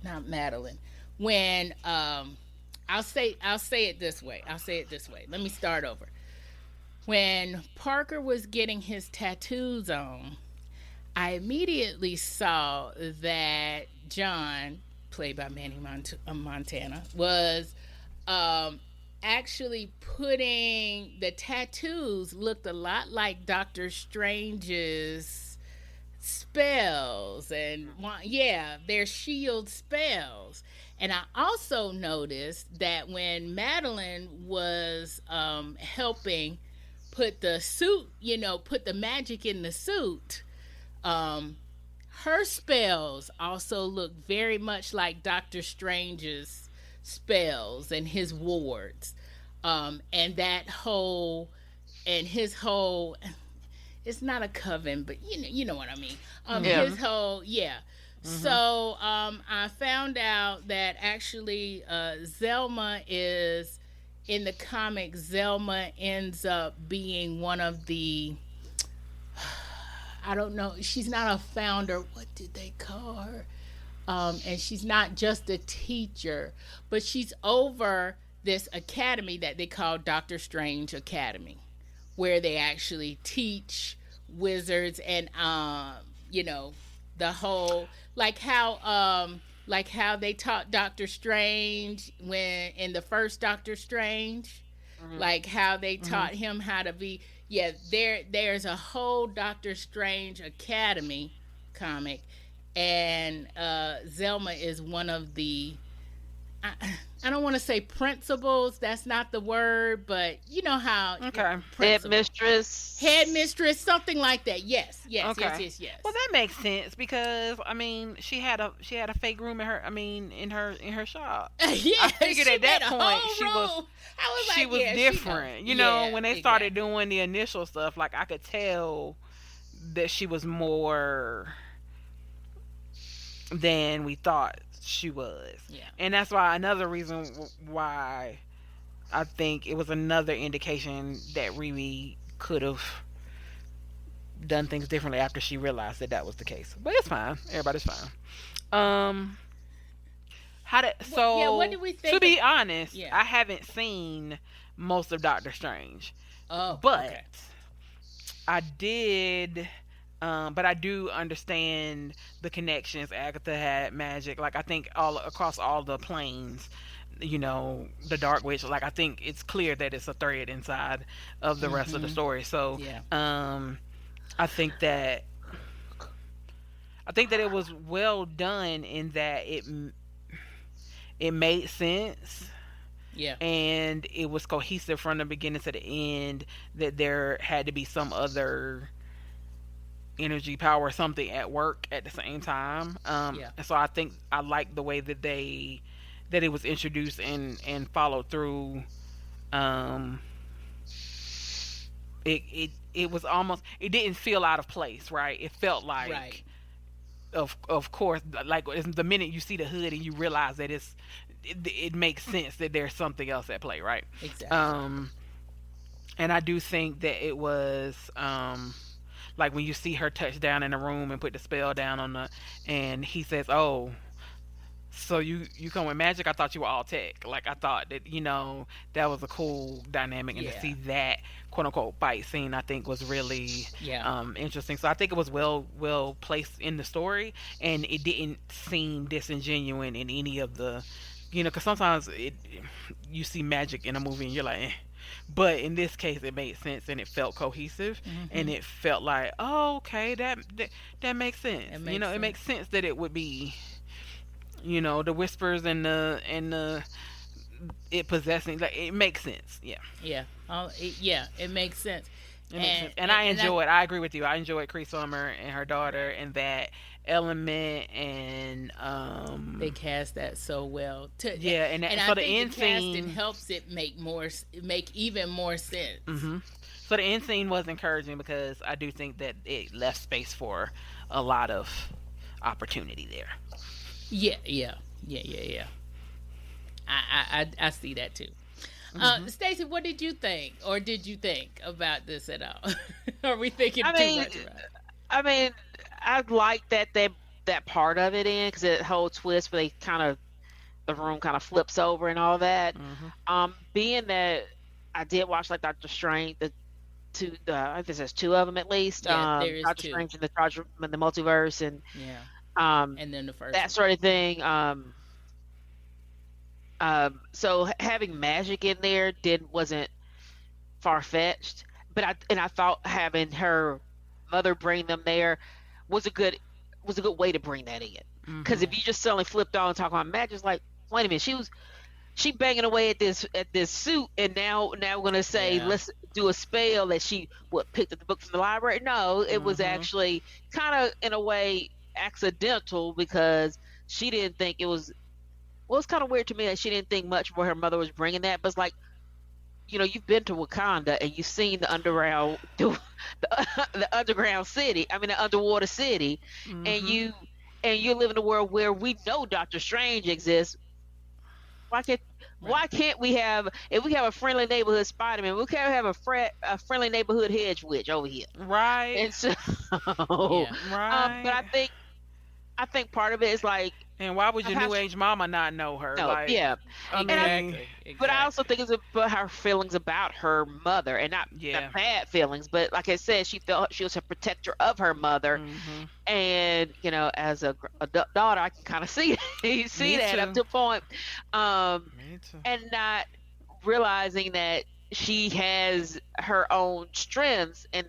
Speaker 1: not Madeline, when I'll say it this way. Let me start over. When Parker was getting his tattoos on, I immediately saw that John, played by Manny Montana, was actually putting the tattoos looked a lot like Doctor Strange's spells, and their shield spells. And I also noticed that when Madeline was helping put the suit, put the magic in the suit, her spells also look very much like Doctor Strange's spells and his wards, and that whole, and his whole, it's not a coven, but you know what I mean. His whole, So I found out that actually Zelma is, in the comic, Zelma ends up being one of the, I don't know, she's not a founder. What did they call her? And she's not just a teacher, but she's over this academy that they call Doctor Strange Academy, where they actually teach wizards and the whole, like how they taught Doctor Strange when in the first Doctor Strange, like how they taught him how to be. Yeah, there's a whole Doctor Strange Academy comic, and Zelma is one of the I, I don't want to say principles. That's not the word, but you know how
Speaker 2: Okay.
Speaker 3: Head
Speaker 1: principal, head
Speaker 3: mistress.
Speaker 1: mistress, something like that. Yes, yes, yes,
Speaker 2: Okay.
Speaker 1: yes, yes.
Speaker 2: Well, that makes sense because I mean, she had a fake room in her. I mean, in her shop. I
Speaker 1: Yeah,
Speaker 2: figured
Speaker 1: she
Speaker 2: at
Speaker 1: made
Speaker 2: that
Speaker 1: a
Speaker 2: point
Speaker 1: whole
Speaker 2: she was
Speaker 1: room. I was
Speaker 2: she
Speaker 1: like,
Speaker 2: was
Speaker 1: yeah, she knows.
Speaker 2: different.
Speaker 1: Yeah,
Speaker 2: When they started
Speaker 1: exactly.
Speaker 2: doing the initial stuff, like I could tell that she was more than we thought she was.
Speaker 1: Yeah.
Speaker 2: And that's why another reason why I think it was another indication that Riri could have done things differently after she realized that that was the case. But it's fine. Everybody's fine. Um, how did
Speaker 1: Yeah, what
Speaker 2: so?
Speaker 1: did we
Speaker 2: To
Speaker 1: think of?
Speaker 2: be honest,
Speaker 1: Yeah.
Speaker 2: I haven't seen most of Doctor Strange,
Speaker 1: Oh,
Speaker 2: but
Speaker 1: okay.
Speaker 2: I did. But I do understand the connections Agatha had magic. Like I think all across all the planes, the Dark Witch. Like I think it's clear that it's a thread inside of the rest of the
Speaker 1: Mm-hmm.
Speaker 2: story. So,
Speaker 1: Yeah.
Speaker 2: I think that it was well done in that it made sense
Speaker 1: Yeah.
Speaker 2: and it was cohesive from the beginning to the end. That there had to be some other energy, power, something at work at the same time.
Speaker 1: Yeah.
Speaker 2: And so I think I like the way that it was introduced and followed through. Um, it was almost, it didn't feel out of place, right? It felt
Speaker 1: Right.
Speaker 2: like, of course, like the minute you see the hood and you realize that it makes sense that there's something else at play, right?
Speaker 1: Exactly.
Speaker 2: Um, and I do think that it was like when you see her touch down in the room and put the spell down on and he says, "Oh, so you come with magic? I thought you were all tech." Like I thought that that was a cool dynamic, and to
Speaker 1: Yeah.
Speaker 2: see that quote unquote fight scene, I think was really
Speaker 1: Yeah.
Speaker 2: interesting. So I think it was well placed in the story, and it didn't seem disingenuous in any of the, because sometimes you see magic in a movie and you're like. Eh. But in this case, it made sense and it felt cohesive, and
Speaker 1: Mm-hmm.
Speaker 2: it felt like, oh, okay, that makes sense.
Speaker 1: It makes
Speaker 2: It
Speaker 1: sense.
Speaker 2: makes sense that it would be the whispers and the it possessing, like it makes sense. Yeah,
Speaker 1: Yeah. Yeah. It makes sense.
Speaker 2: it makes sense, and
Speaker 1: And
Speaker 2: I
Speaker 1: and I
Speaker 2: enjoy it. I agree with you. I enjoyed Cree Summer and her daughter and that element, and
Speaker 1: they cast that so well.
Speaker 2: yeah, and
Speaker 1: And I
Speaker 2: so the
Speaker 1: think the
Speaker 2: end
Speaker 1: casting
Speaker 2: scene.
Speaker 1: helps it make even more sense.
Speaker 2: So the end scene was encouraging because I do think that it left space for a lot of opportunity there.
Speaker 1: Yeah. Yeah. Yeah. Yeah. Yeah. I see that too.
Speaker 2: hmm
Speaker 1: Stacy, what did you think, or did you think about this at all? Are we thinking
Speaker 3: I
Speaker 1: too
Speaker 3: mean,
Speaker 1: much about it?
Speaker 3: I mean, I like that part of it in because that whole twist where they kind of the room kind of flips over and all that.
Speaker 2: hmm
Speaker 3: Being that I did watch like Doctor Strange, I think there's two of them at least.
Speaker 1: Yeah, there is
Speaker 3: Doctor
Speaker 1: two.
Speaker 3: Strange in the multiverse and
Speaker 1: Yeah,
Speaker 3: um
Speaker 1: and then the first
Speaker 3: that
Speaker 1: one.
Speaker 3: sort of thing. So having magic in there wasn't far fetched, but I thought having her mother bring them there was a good way to bring that in. Because
Speaker 2: hmm
Speaker 3: if you just suddenly flipped on and talk about magic, it's like, wait a minute, she banging away at this suit, and now we're gonna say
Speaker 1: Yeah.
Speaker 3: let's do a spell that she picked up the book from the library. No, it was
Speaker 2: hmm
Speaker 3: actually kind of in a way accidental because she didn't think it was. Well, it's kind of weird to me that she didn't think much where her mother was bringing that, but it's like you've been to Wakanda and you've seen the underground, the underground city. I mean, the underwater city, and
Speaker 2: hmm
Speaker 3: you live in a world where we know Doctor Strange exists. Why can't
Speaker 1: Right.
Speaker 3: why can't we have if we have a friendly neighborhood Spider-Man? We can't have a friendly neighborhood Hedge Witch over here.
Speaker 2: Right.
Speaker 3: And so,
Speaker 1: Yeah.
Speaker 3: but
Speaker 2: Right.
Speaker 3: I think part of it is like
Speaker 2: And why would your new
Speaker 3: perhaps
Speaker 2: age mama not know her?
Speaker 3: no,
Speaker 2: Like,
Speaker 3: yeah,
Speaker 2: I
Speaker 3: and
Speaker 2: mean,
Speaker 1: Exactly.
Speaker 3: but I also
Speaker 1: Exactly.
Speaker 3: think it's about her feelings about her mother, and not
Speaker 2: yeah.
Speaker 3: bad feelings, but like I said, she felt she was a protector of her mother,
Speaker 2: hmm
Speaker 3: and as a daughter, I can kind of see see
Speaker 2: Me
Speaker 3: that up
Speaker 2: too.
Speaker 3: to a point,
Speaker 2: Me too.
Speaker 3: and not realizing that she has her own strengths, and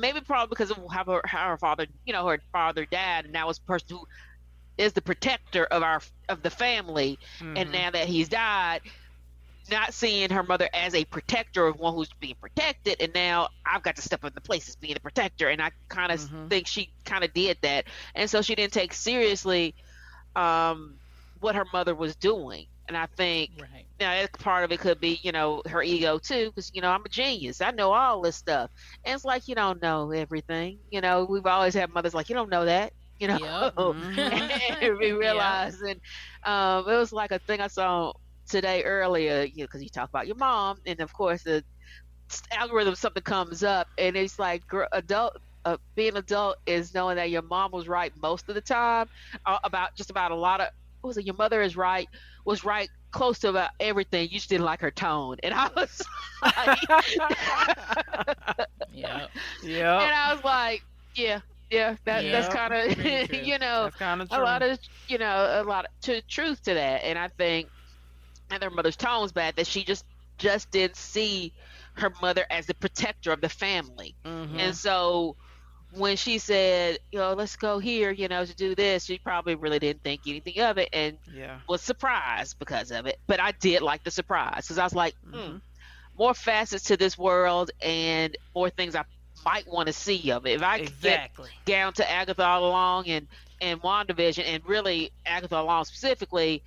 Speaker 3: maybe probably because of how her father, her father died, and that was the person who is the protector of the family, and now that he's died, not seeing her mother as a protector of one who's being protected, and now I've got to step up in the place as being the protector, and I kind of think she kind of did that, and so she didn't take seriously what her mother was doing. And I think now part of it could be, her ego too, because I'm a genius, I know all this stuff, and it's like, you don't know everything. We've always had mothers like, you don't know that.
Speaker 1: Yep.
Speaker 3: And we realized, and it was like a thing I saw today earlier, because you talk about your mom, and of course the algorithm, something comes up, and it's like being adult is knowing that your mom was right most of the time about a lot of, what was it, your mother was right close to about everything, you just didn't like her tone. And I was like
Speaker 2: yeah,
Speaker 3: and I was like, that's kind of
Speaker 2: that's kind of
Speaker 3: a lot of a lot of truth to that. And I think, and their mother's tone's bad, that she just didn't see her mother as the protector of the family. And so when she said, let's go here, to do this, she probably really didn't think anything of it, and was surprised because of it. But I did like the surprise, because I was like, more facets to this world and more things I might want to see of it. If I could get down to Agatha all along and WandaVision, and really Agatha all along specifically,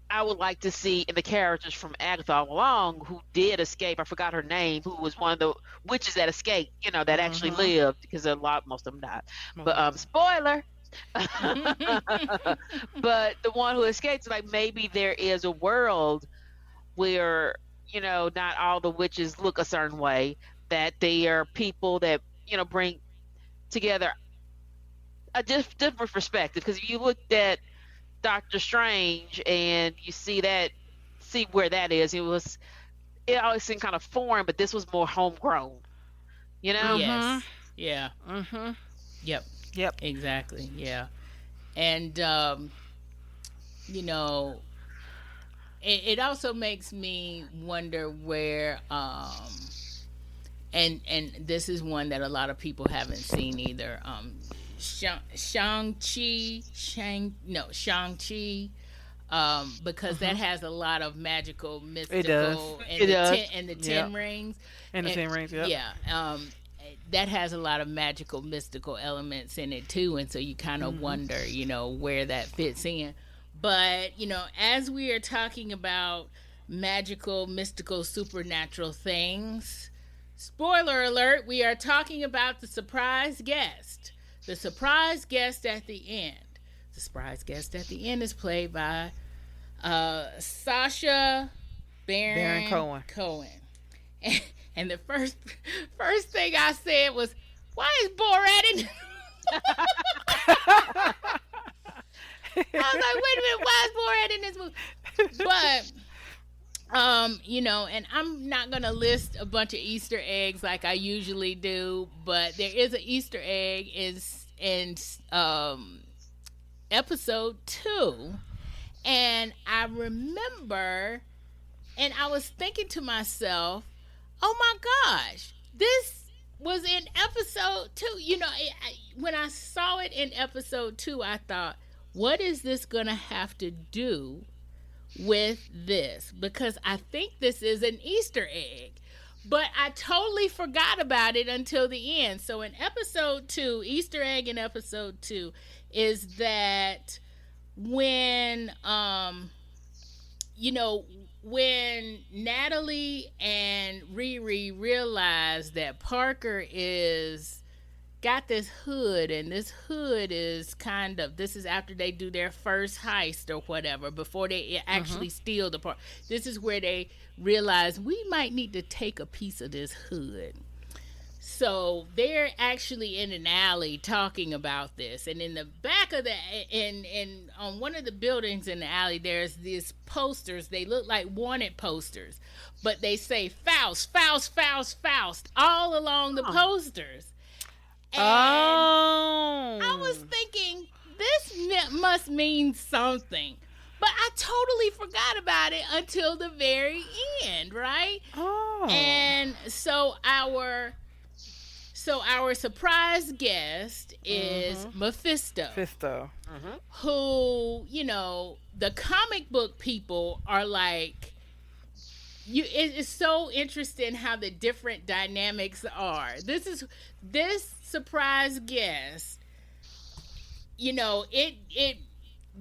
Speaker 3: I would like to see in the characters from Agatha all along who did escape. I forgot her name, who was one of the witches that escaped, that actually lived, because most of them died. But spoiler. But the one who escaped, like, maybe there is a world where, not all the witches look a certain way, that they are people that, bring together a different perspective. Because if you looked at Doctor Strange and you see where that is, it always seemed kind of foreign, but this was more homegrown,
Speaker 1: Yes. Yeah. Yep, exactly. Yeah. And it also makes me wonder where and this is one that a lot of people haven't seen either, Shang-Chi, because that has a lot of magical, mystical, and the 10 rings.
Speaker 2: And the 10 rings,
Speaker 1: that has a lot of magical, mystical elements in it too, and so you kind of wonder, where that fits in. But, as we are talking about magical, mystical, supernatural things, spoiler alert, we are talking about the surprise guest. The surprise guest at the end. The surprise guest at the end is played by Sacha Baron Cohen. And the first thing I said was, why is Borat in? I was like, wait a minute, why is Borat in this movie? But and I'm not gonna list a bunch of Easter eggs like I usually do, but there is an Easter egg in episode 2, and I remember, and I was thinking to myself, oh my gosh, this was in episode 2. When I saw it in episode 2, I thought, what is this gonna have to do with this? Because I think this is an Easter egg, but I totally forgot about it until the end. So in episode 2, Easter egg in episode 2 is that when when Natalie and Riri realize that Parker got this hood, and this hood is this is after they do their first heist or whatever, before they actually steal the part. This is where they realize we might need to take a piece of this hood. So they're actually in an alley talking about this, and in the back of on one of the buildings in the alley, there's these posters. They look like wanted posters, but they say Faust, Faust, Faust, Faust all along the posters. And I was thinking, this must mean something. But I totally forgot about it until the very end, right? Oh. And so our So our surprise guest is Mephisto,
Speaker 2: Fisto.
Speaker 1: who, the comic book people are like, it's so interesting how the different dynamics are. This surprise guest, it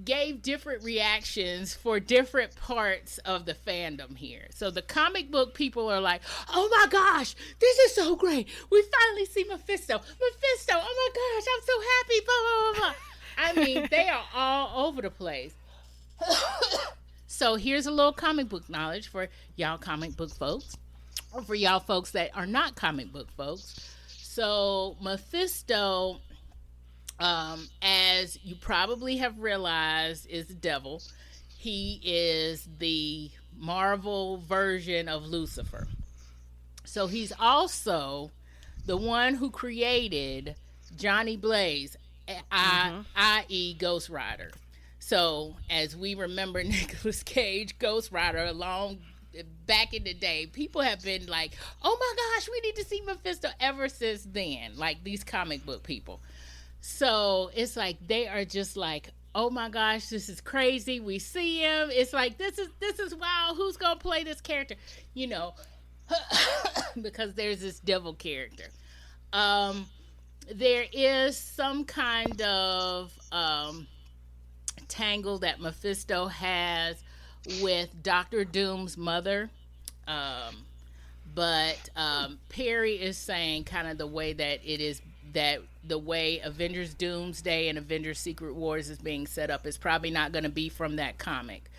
Speaker 1: gave different reactions for different parts of the fandom here. So the comic book people are like, oh my gosh, this is so great. We finally see Mephisto. Oh my gosh, I'm so happy, blah, blah, blah, blah. I mean, they are all over the place. So here's a little comic book knowledge for y'all comic book folks, or for y'all folks that are not comic book folks. So Mephisto, as you probably have realized, is the devil. He is the Marvel version of Lucifer. So he's also the one who created Johnny Blaze, i.e. Ghost Rider. So as we remember Nicolas Cage, Ghost Rider, back in the day, people have been like, oh my gosh, we need to see Mephisto ever since then, like these comic book people. So it's like they are just like, oh my gosh, this is crazy. We see him. It's like, this is wow. Who's gonna play this character? Because there's this devil character. There is some kind of tangle that Mephisto has with Doctor Doom's mother. But Perry is saying kind of the way that it is, that the way Avengers Doomsday and Avengers Secret Wars is being set up is probably not going to be from that comic.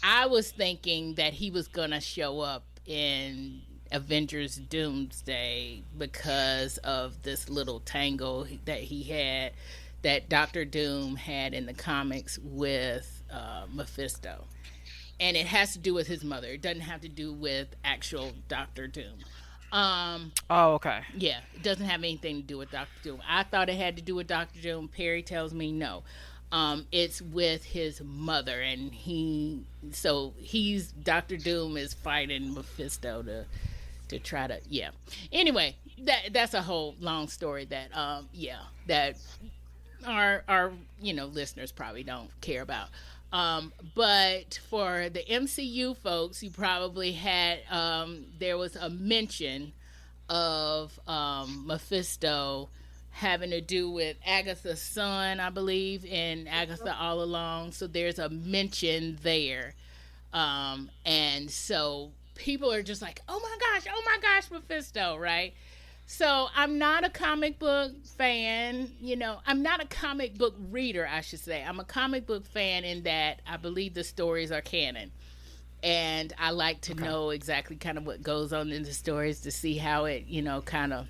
Speaker 1: I was thinking that he was going to show up in Avengers Doomsday because of this little tangle that Doctor Doom had in the comics with Mephisto. And it has to do with his mother. It doesn't have to do with actual Doctor Doom.
Speaker 2: Okay.
Speaker 1: Yeah, it doesn't have anything to do with Doctor Doom. I thought it had to do with Doctor Doom. Perry tells me no. It's with his mother, and Doctor Doom is fighting Mephisto to try to, yeah. Anyway, that's a whole long story that that our listeners probably don't care about. But for the MCU folks, you probably had, there was a mention of Mephisto having to do with Agatha's son, I believe, in Agatha All Along. So there's a mention there. And so people are just like, oh my gosh, Mephisto, right? So I'm not a comic book fan, I'm not a comic book reader, I should say. I'm a comic book fan in that I believe the stories are canon. And I like to know exactly kind of what goes on in the stories to see how it, kind of,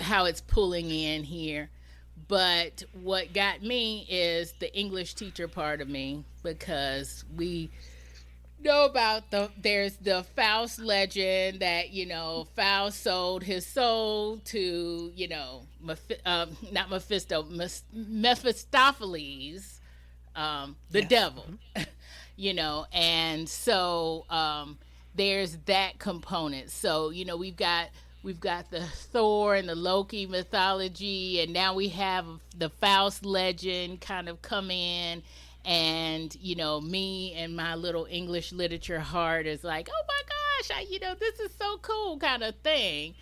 Speaker 1: how it's pulling in here. But what got me is the English teacher part of me, because we know about there's the Faust legend that Faust sold his soul to not Mephisto, Mephistopheles, the devil. And so there's that component. So we've got the Thor and the Loki mythology, and now we have the Faust legend kind of come in. And me and my little English literature heart is like, oh my gosh, this is so cool kind of thing.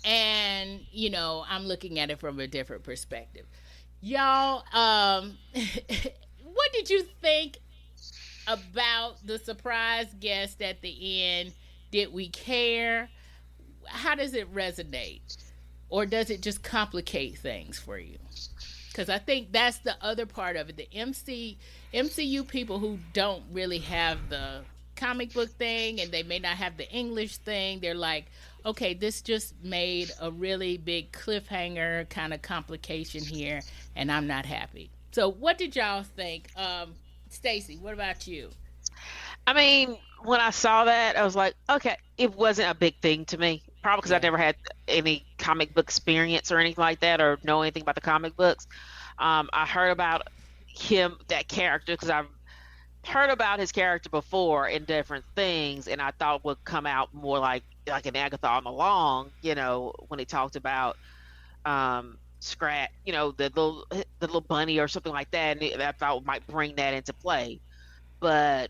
Speaker 1: And I'm looking at it from a different perspective. Y'all, what did you think about the surprise guest at the end? Did we care? How does it resonate? Or does it just complicate things for you? Because I think that's the other part of it. The MCU people who don't really have the comic book thing, and they may not have the English thing, they're like, okay, this just made a really big cliffhanger kind of complication here, and I'm not happy. So what did y'all think? Staci, what about you?
Speaker 3: I mean, when I saw that, I was like, okay, it wasn't a big thing to me. Probably because I never had any comic book experience or anything like that, or know anything about the comic books. I heard about him, that character, because heard about his character before in different things, and I thought would come out more like an Agatha all along, when he talked about Scrat, the little bunny or something like that, and I thought might bring that into play. But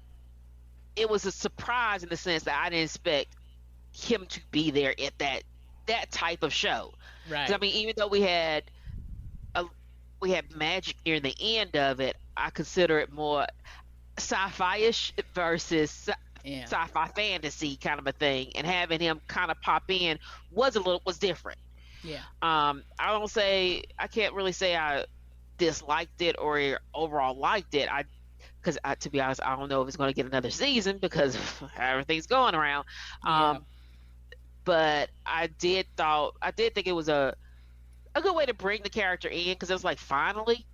Speaker 3: it was a surprise in the sense that I didn't expect him to be there at that type of show. Because I
Speaker 1: Right.
Speaker 3: mean, even though a, we had magic near the end of it, I consider it more sci-fi-ish versus
Speaker 1: Yeah.
Speaker 3: sci-fi fantasy kind of a thing, and having him kind of pop in was different.
Speaker 1: Yeah.
Speaker 3: I can't really say I disliked it or overall liked it. Because to be honest, I don't know if it's going to get another season because of how everything's going around.
Speaker 1: Yeah.
Speaker 3: Um, but I did think it was a good way to bring the character in, because it was like, finally,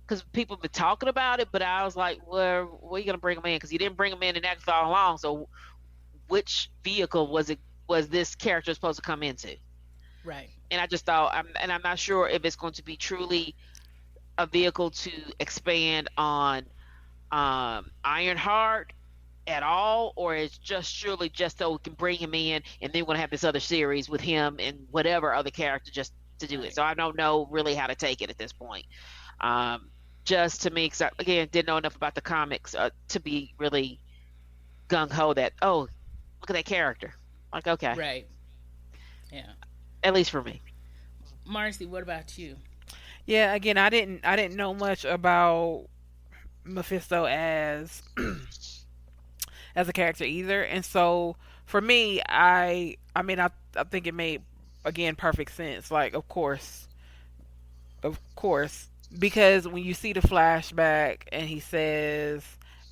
Speaker 3: because people have been talking about it, but I was like, well, where are you going to bring him in? Because you didn't bring him in Agatha all along. So which vehicle was this character supposed to come into?
Speaker 1: Right.
Speaker 3: And I just thought, I'm not sure if it's going to be truly a vehicle to expand on Ironheart at all, or it's just surely just so we can bring him in, and then we're gonna have this other series with him and whatever other character just to do it.
Speaker 1: Right.
Speaker 3: So I don't know really how to take it at this point. Um, just to me, because I, again, didn't know enough about the comics to be really gung ho that, oh, look at that character. Like, okay,
Speaker 1: Right. Yeah.
Speaker 3: at least for me.
Speaker 1: Marcy, what about you?
Speaker 2: Yeah, again, I didn't know much about Mephisto as a character either, and so for me, I mean, I think it made, again, perfect sense. Like, of course, because when you see the flashback and he says,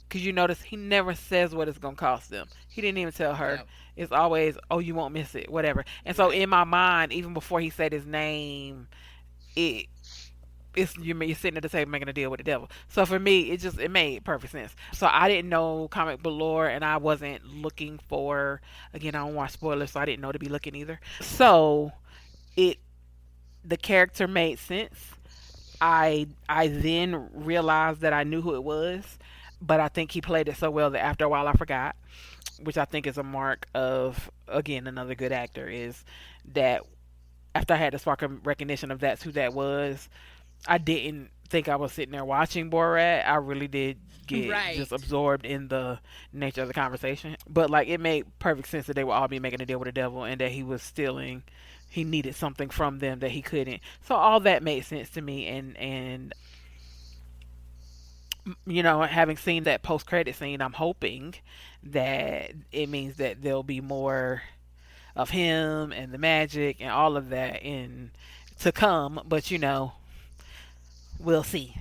Speaker 2: because you notice he never says what it's gonna cost them. He didn't even tell her.
Speaker 1: Yep.
Speaker 2: It's always, oh, you won't miss it, whatever. And so
Speaker 1: Right.
Speaker 2: in my mind, even before he said his name, it you're sitting at the table making a deal with the devil. So for me, it made perfect sense. So I didn't know comic book lore, and I wasn't looking for, again, I don't watch spoilers, so I didn't know to be looking either. So it the character made sense. I then realized that I knew who it was, but I think he played it so well that after a while I forgot, which I think is a mark of, again, another good actor, is that after I had the spark of recognition of that's who that was, I didn't think I was sitting there watching Borat. I really did get just
Speaker 1: Right.
Speaker 2: absorbed in the nature of the conversation. But like, it made perfect sense that they would all be making a deal with the devil, and that he was stealing. He needed something from them that he couldn't. So all that made sense to me, and having seen that post credit scene, I'm hoping that it means that there'll be more of him and the magic and all of that in to come. But we'll see.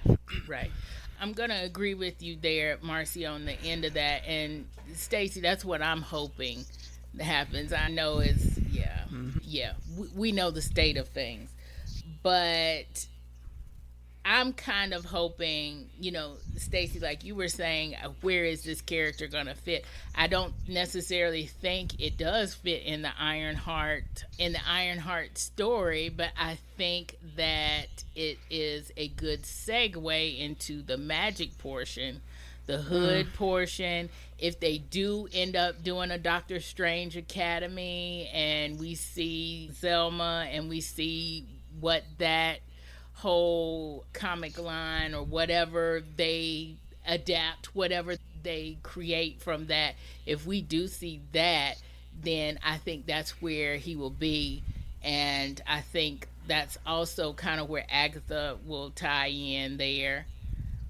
Speaker 1: Right. I'm gonna agree with you there, Marcy, on the end of that, and Stacy. That's what I'm hoping happens. I know it's yeah,
Speaker 2: Mhm.
Speaker 1: yeah. We know the state of things, but I'm kind of hoping, Stacy, like you were saying, where is this character going to fit? I don't necessarily think it does fit in the Ironheart story, but I think that it is a good segue into the magic portion, the
Speaker 2: Mm.
Speaker 1: hood portion. If they do end up doing a Doctor Strange Academy and we see Zelma and we see what that whole comic line or whatever they adapt, whatever they create from that, if we do see that, then I think that's where he will be. And I think that's also kind of where Agatha will tie in there.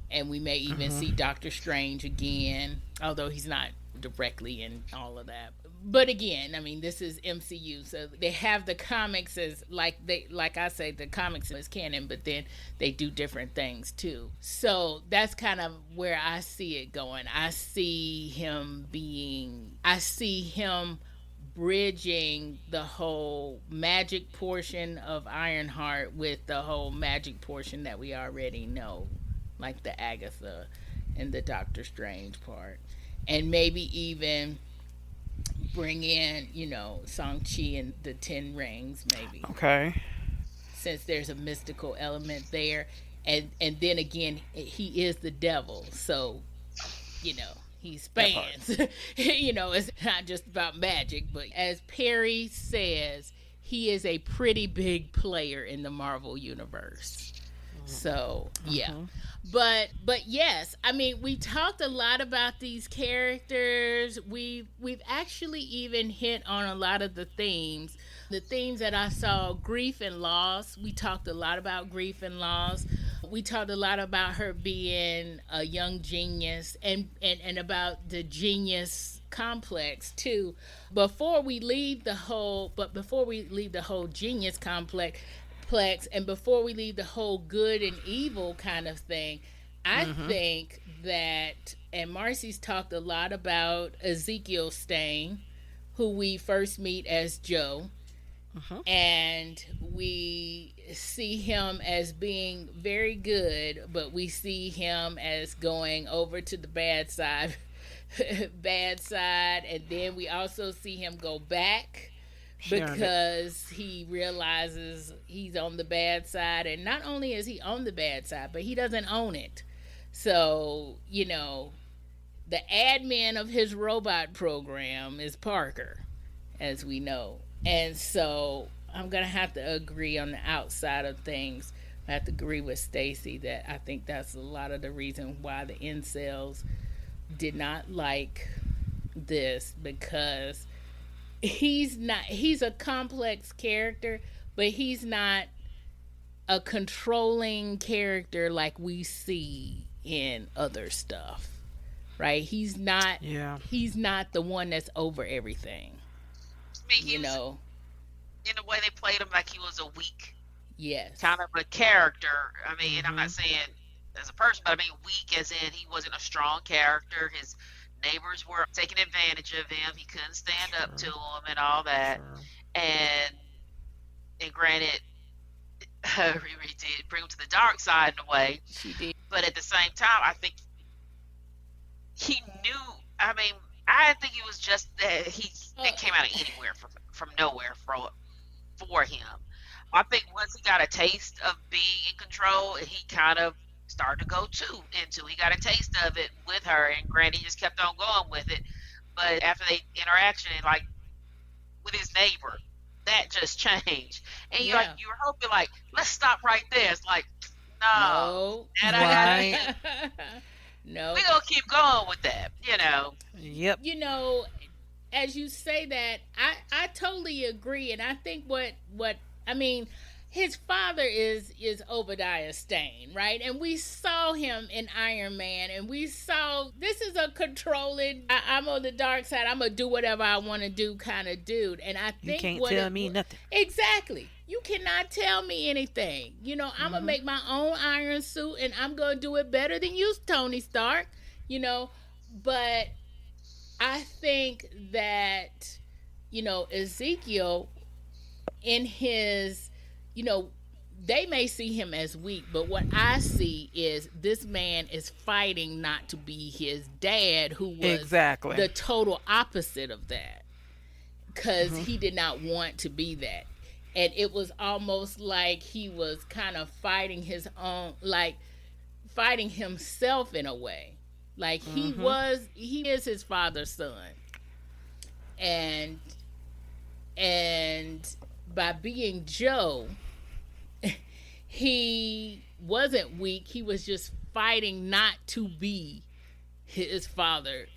Speaker 1: And we may even
Speaker 2: Mhm.
Speaker 1: see Doctor Strange again, although he's not directly in all of that. But again, I mean, this is MCU, so they have the comics as like I say, the comics is canon, but then they do different things too. So that's kind of where I see it going. I see him bridging the whole magic portion of Ironheart with the whole magic portion that we already know, like the Agatha and the Doctor Strange part. And maybe even bring in, Shang-Chi and the Ten Rings, maybe,
Speaker 2: Okay.
Speaker 1: since there's a mystical element there. And then again, he is the devil. So, he spans. It's not just about magic, but as Perry says, he is a pretty big player in the Marvel universe. So yeah. But yes, I mean, we talked a lot about these characters. We've actually even hit on a lot of the themes that I saw. Grief and loss. We talked a lot about grief and loss. We talked a lot about her being a young genius and about the genius complex too. Before we leave the whole genius complex, and before we leave the whole good and evil kind of thing, I think that, and Marcie's talked a lot about Ezekiel Stane, who we first meet as Joe. And we see him as being very good, but we see him as going over to the bad side, and then we also see him go back because he realizes he's on the bad side, and not only is he on the bad side, but he doesn't own it. So, the admin of his robot program is Parker, as we know. And so I'm going to have to agree on the outside of things. I have to agree with Staci that I think that's a lot of the reason why the incels did not like this, because he's a complex character, but he's not a controlling character like we see in other stuff, right? He's not the one that's over everything.
Speaker 3: I mean, in a way they played him like he was a weak
Speaker 1: yes
Speaker 3: kind of a character. I mean, I'm not saying as a person, but I mean weak as in he wasn't a strong character. His neighbors were taking advantage of him. He couldn't stand up to them and all that. And granted, Riri did bring him to the dark side in a way.
Speaker 1: She did.
Speaker 3: But at the same time, I think he knew. I mean, I think it was just that it came out of anywhere from nowhere for him. I think once he got a taste of being in control, he kind of started to go into. He got a taste of it with her, and granted, he just kept on going with it. But after they interaction, like with his neighbor, that just changed. And you were hoping like, let's stop right there. It's like, no. And
Speaker 2: right.
Speaker 1: No.
Speaker 3: We're gonna keep going with that,
Speaker 2: Yep.
Speaker 1: As you say that, I totally agree, and I think what I mean, his father is Obadiah Stane, right? And we saw him in Iron Man, and we saw this is a controlling, I'm on the dark side, I'm gonna do whatever I want to do kind of dude. And I think
Speaker 2: you can't tell me nothing.
Speaker 1: Exactly. You cannot tell me anything. I'm gonna make my own iron suit, and I'm gonna do it better than you, Tony Stark. But I think that Ezekiel, in his, they may see him as weak, but what I see is this man is fighting not to be his dad, who was the total opposite of that, because he did not want to be that. And it was almost like he was kind of fighting his own, like fighting himself in a way. Like he is his father's son. And by being Joe, he wasn't weak. He was just fighting not to be his father,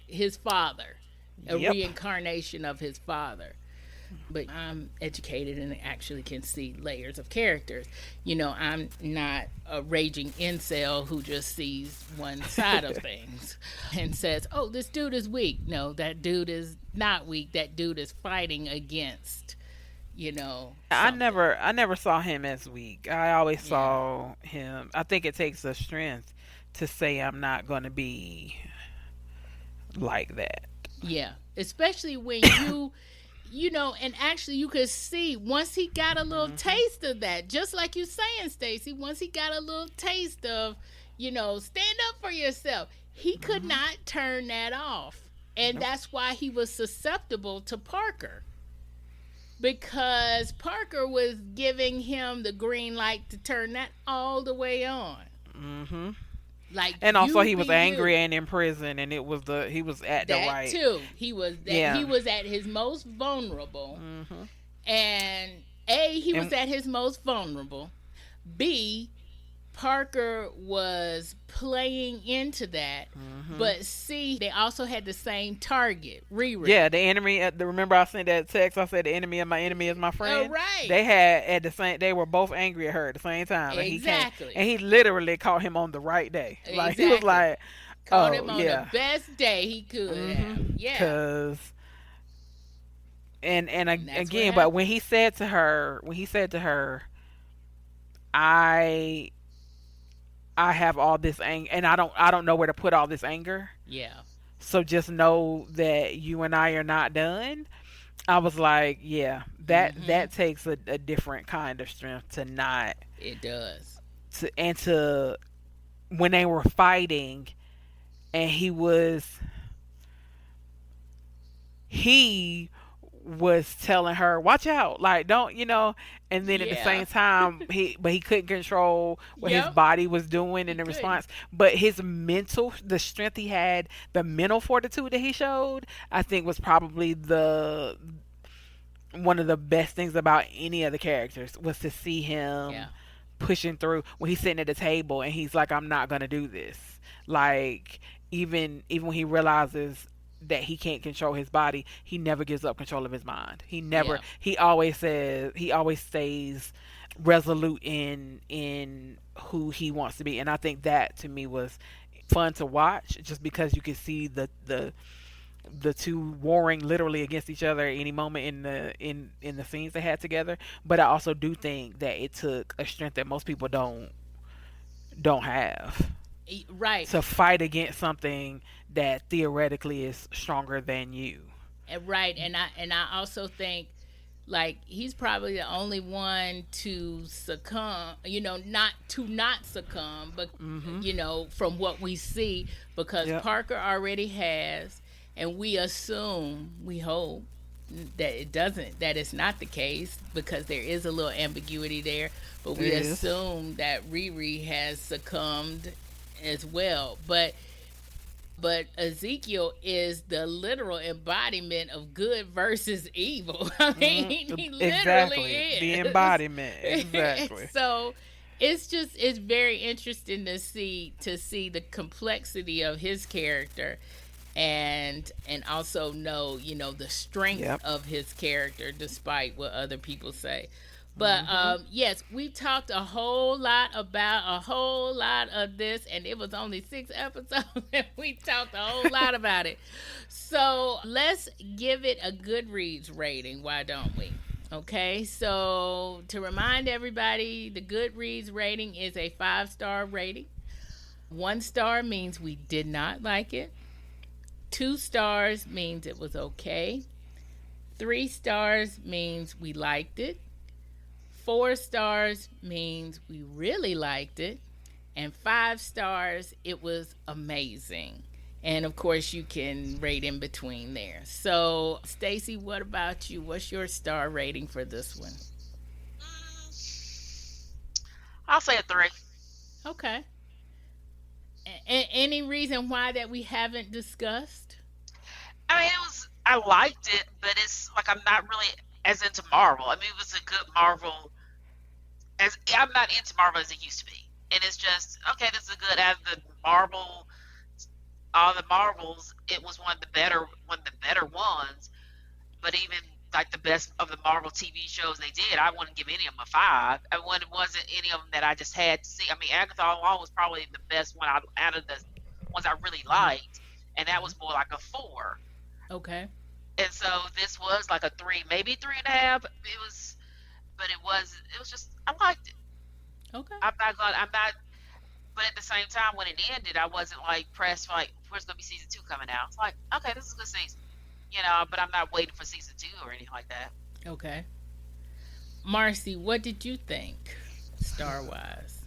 Speaker 1: a reincarnation of his father. But I'm educated and actually can see layers of characters. I'm not a raging incel who just sees one side of things and says, oh, this dude is weak. No, that dude is not weak. That dude is fighting against,
Speaker 2: I never saw him as weak. I always saw him. I think it takes a strength to say I'm not going to be like that.
Speaker 1: Yeah, especially when and actually you could see once he got a little taste of that, just like you saying, Staci, once he got a little taste of, stand up for yourself, he could not turn that off. And that's why he was susceptible to Parker. Because Parker was giving him the green light to turn that all the way on. Like
Speaker 2: And also,
Speaker 1: you
Speaker 2: he
Speaker 1: be
Speaker 2: was angry
Speaker 1: you.
Speaker 2: and in prison, and he was at the
Speaker 1: That
Speaker 2: right.
Speaker 1: too. He
Speaker 2: Yeah.
Speaker 1: was at his most vulnerable.
Speaker 2: Hmm.
Speaker 1: And A, he was
Speaker 2: And
Speaker 1: at his most vulnerable. B, Parker was playing into that.
Speaker 2: hmm
Speaker 1: But C, they also had the same target, Riri.
Speaker 2: yeah, the enemy. Remember, I sent that text. I said the enemy of my enemy is my friend.
Speaker 1: Right.
Speaker 2: They had at the same. They were both angry at her at the same time, and he came
Speaker 1: Exactly.
Speaker 2: and he literally caught him on the right day. Like he was
Speaker 1: Exactly.
Speaker 2: like,
Speaker 1: Caught
Speaker 2: "Oh
Speaker 1: him on the
Speaker 2: yeah,"
Speaker 1: best day he could have. Yeah.
Speaker 2: because
Speaker 1: And that's what
Speaker 2: again, but
Speaker 1: happened.
Speaker 2: when he said to her, I I have all this anger, and I don't know where to put all this anger.
Speaker 1: Yeah.
Speaker 2: So just know that you and I are not done. I was like, yeah,
Speaker 1: Mm-hmm.
Speaker 2: that takes a different kind of strength to not
Speaker 1: It does.
Speaker 2: to when they were fighting, and he was telling her, watch out, like don't, and then at the
Speaker 1: Yeah.
Speaker 2: same time he couldn't control what his
Speaker 1: Yep.
Speaker 2: body was doing
Speaker 1: He
Speaker 2: in the
Speaker 1: couldn't.
Speaker 2: response, but his mental, the strength he had, the mental fortitude that he showed, I think was probably the one of the best things about any of the characters, was to see him
Speaker 1: Yeah.
Speaker 2: pushing through when he's sitting at the table and he's like, I'm not gonna do this. Like, even when he realizes that he can't control his body, he never gives up control of his mind.
Speaker 1: Yeah.
Speaker 2: He always stays resolute in who he wants to be. And I think that to me was fun to watch, just because you could see the two warring literally against each other at any moment in the scenes they had together. But I also do think that it took a strength that most people don't have
Speaker 1: Right.
Speaker 2: to fight against something that theoretically is stronger than you.
Speaker 1: Right. And I also think like he's probably the only one to succumb, not succumb, but
Speaker 2: Hmm.
Speaker 1: from what we see, because
Speaker 2: Yep.
Speaker 1: Parker already has, and we hope that it's not the case, because there is a little ambiguity there, but
Speaker 2: It
Speaker 1: we
Speaker 2: is.
Speaker 1: assume that Riri has succumbed as well. But Ezekiel is the literal embodiment of good versus evil. I mean, he literally
Speaker 2: Exactly. The
Speaker 1: is.
Speaker 2: embodiment. Exactly.
Speaker 1: So it's very interesting to see the complexity of his character, and also know the strength
Speaker 2: Yep.
Speaker 1: of his character despite what other people say. But
Speaker 2: Hmm.
Speaker 1: yes, we talked a whole lot about a whole lot of this, and it was only 6 episodes, and we talked a whole lot about it. So let's give it a Goodreads rating. Why don't we? Okay, so to remind everybody, the Goodreads rating is a 5-star rating. 1 star means we did not like it. 2 stars means it was okay. 3 stars means we liked it. 4 stars means we really liked it. And 5 stars, it was amazing. And of course, you can rate in between there. So, Stacy, what about you? What's your star rating for this one?
Speaker 3: I'll say a 3.
Speaker 1: Okay. Any reason why that we haven't discussed?
Speaker 3: I mean, I liked it, but it's like I'm not really as into Marvel. I mean, it was a good Marvel. As I'm not into Marvel as it used to be, and it's just okay. This is a good, out of the Marvel, all the Marvels. It was one of the better ones. But even like the best of the Marvel TV shows they did, I wouldn't give any of them a 5. I wasn't any of them that I just had to see. I mean, Agatha All was probably the best one out of the ones I really liked, and that was more like a 4.
Speaker 1: Okay.
Speaker 3: And so this was like a 3, maybe 3.5. It was, but it was just I liked it.
Speaker 1: Okay.
Speaker 3: I'm not. But at the same time, when it ended, I wasn't like pressed for like where's gonna be season 2 coming out. It's like okay, this is a good season, but I'm not waiting for season 2 or anything like that.
Speaker 1: Okay. Marcie, what did you think, star wise?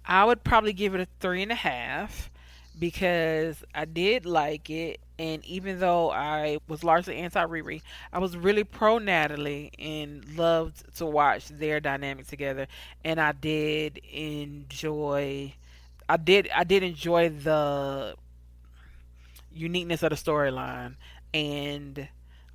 Speaker 2: I would probably give it a 3.5, because I did like it, and even though I was largely anti Riri, I was really pro Natalie and loved to watch their dynamic together, and I did enjoy I did enjoy the uniqueness of the storyline, and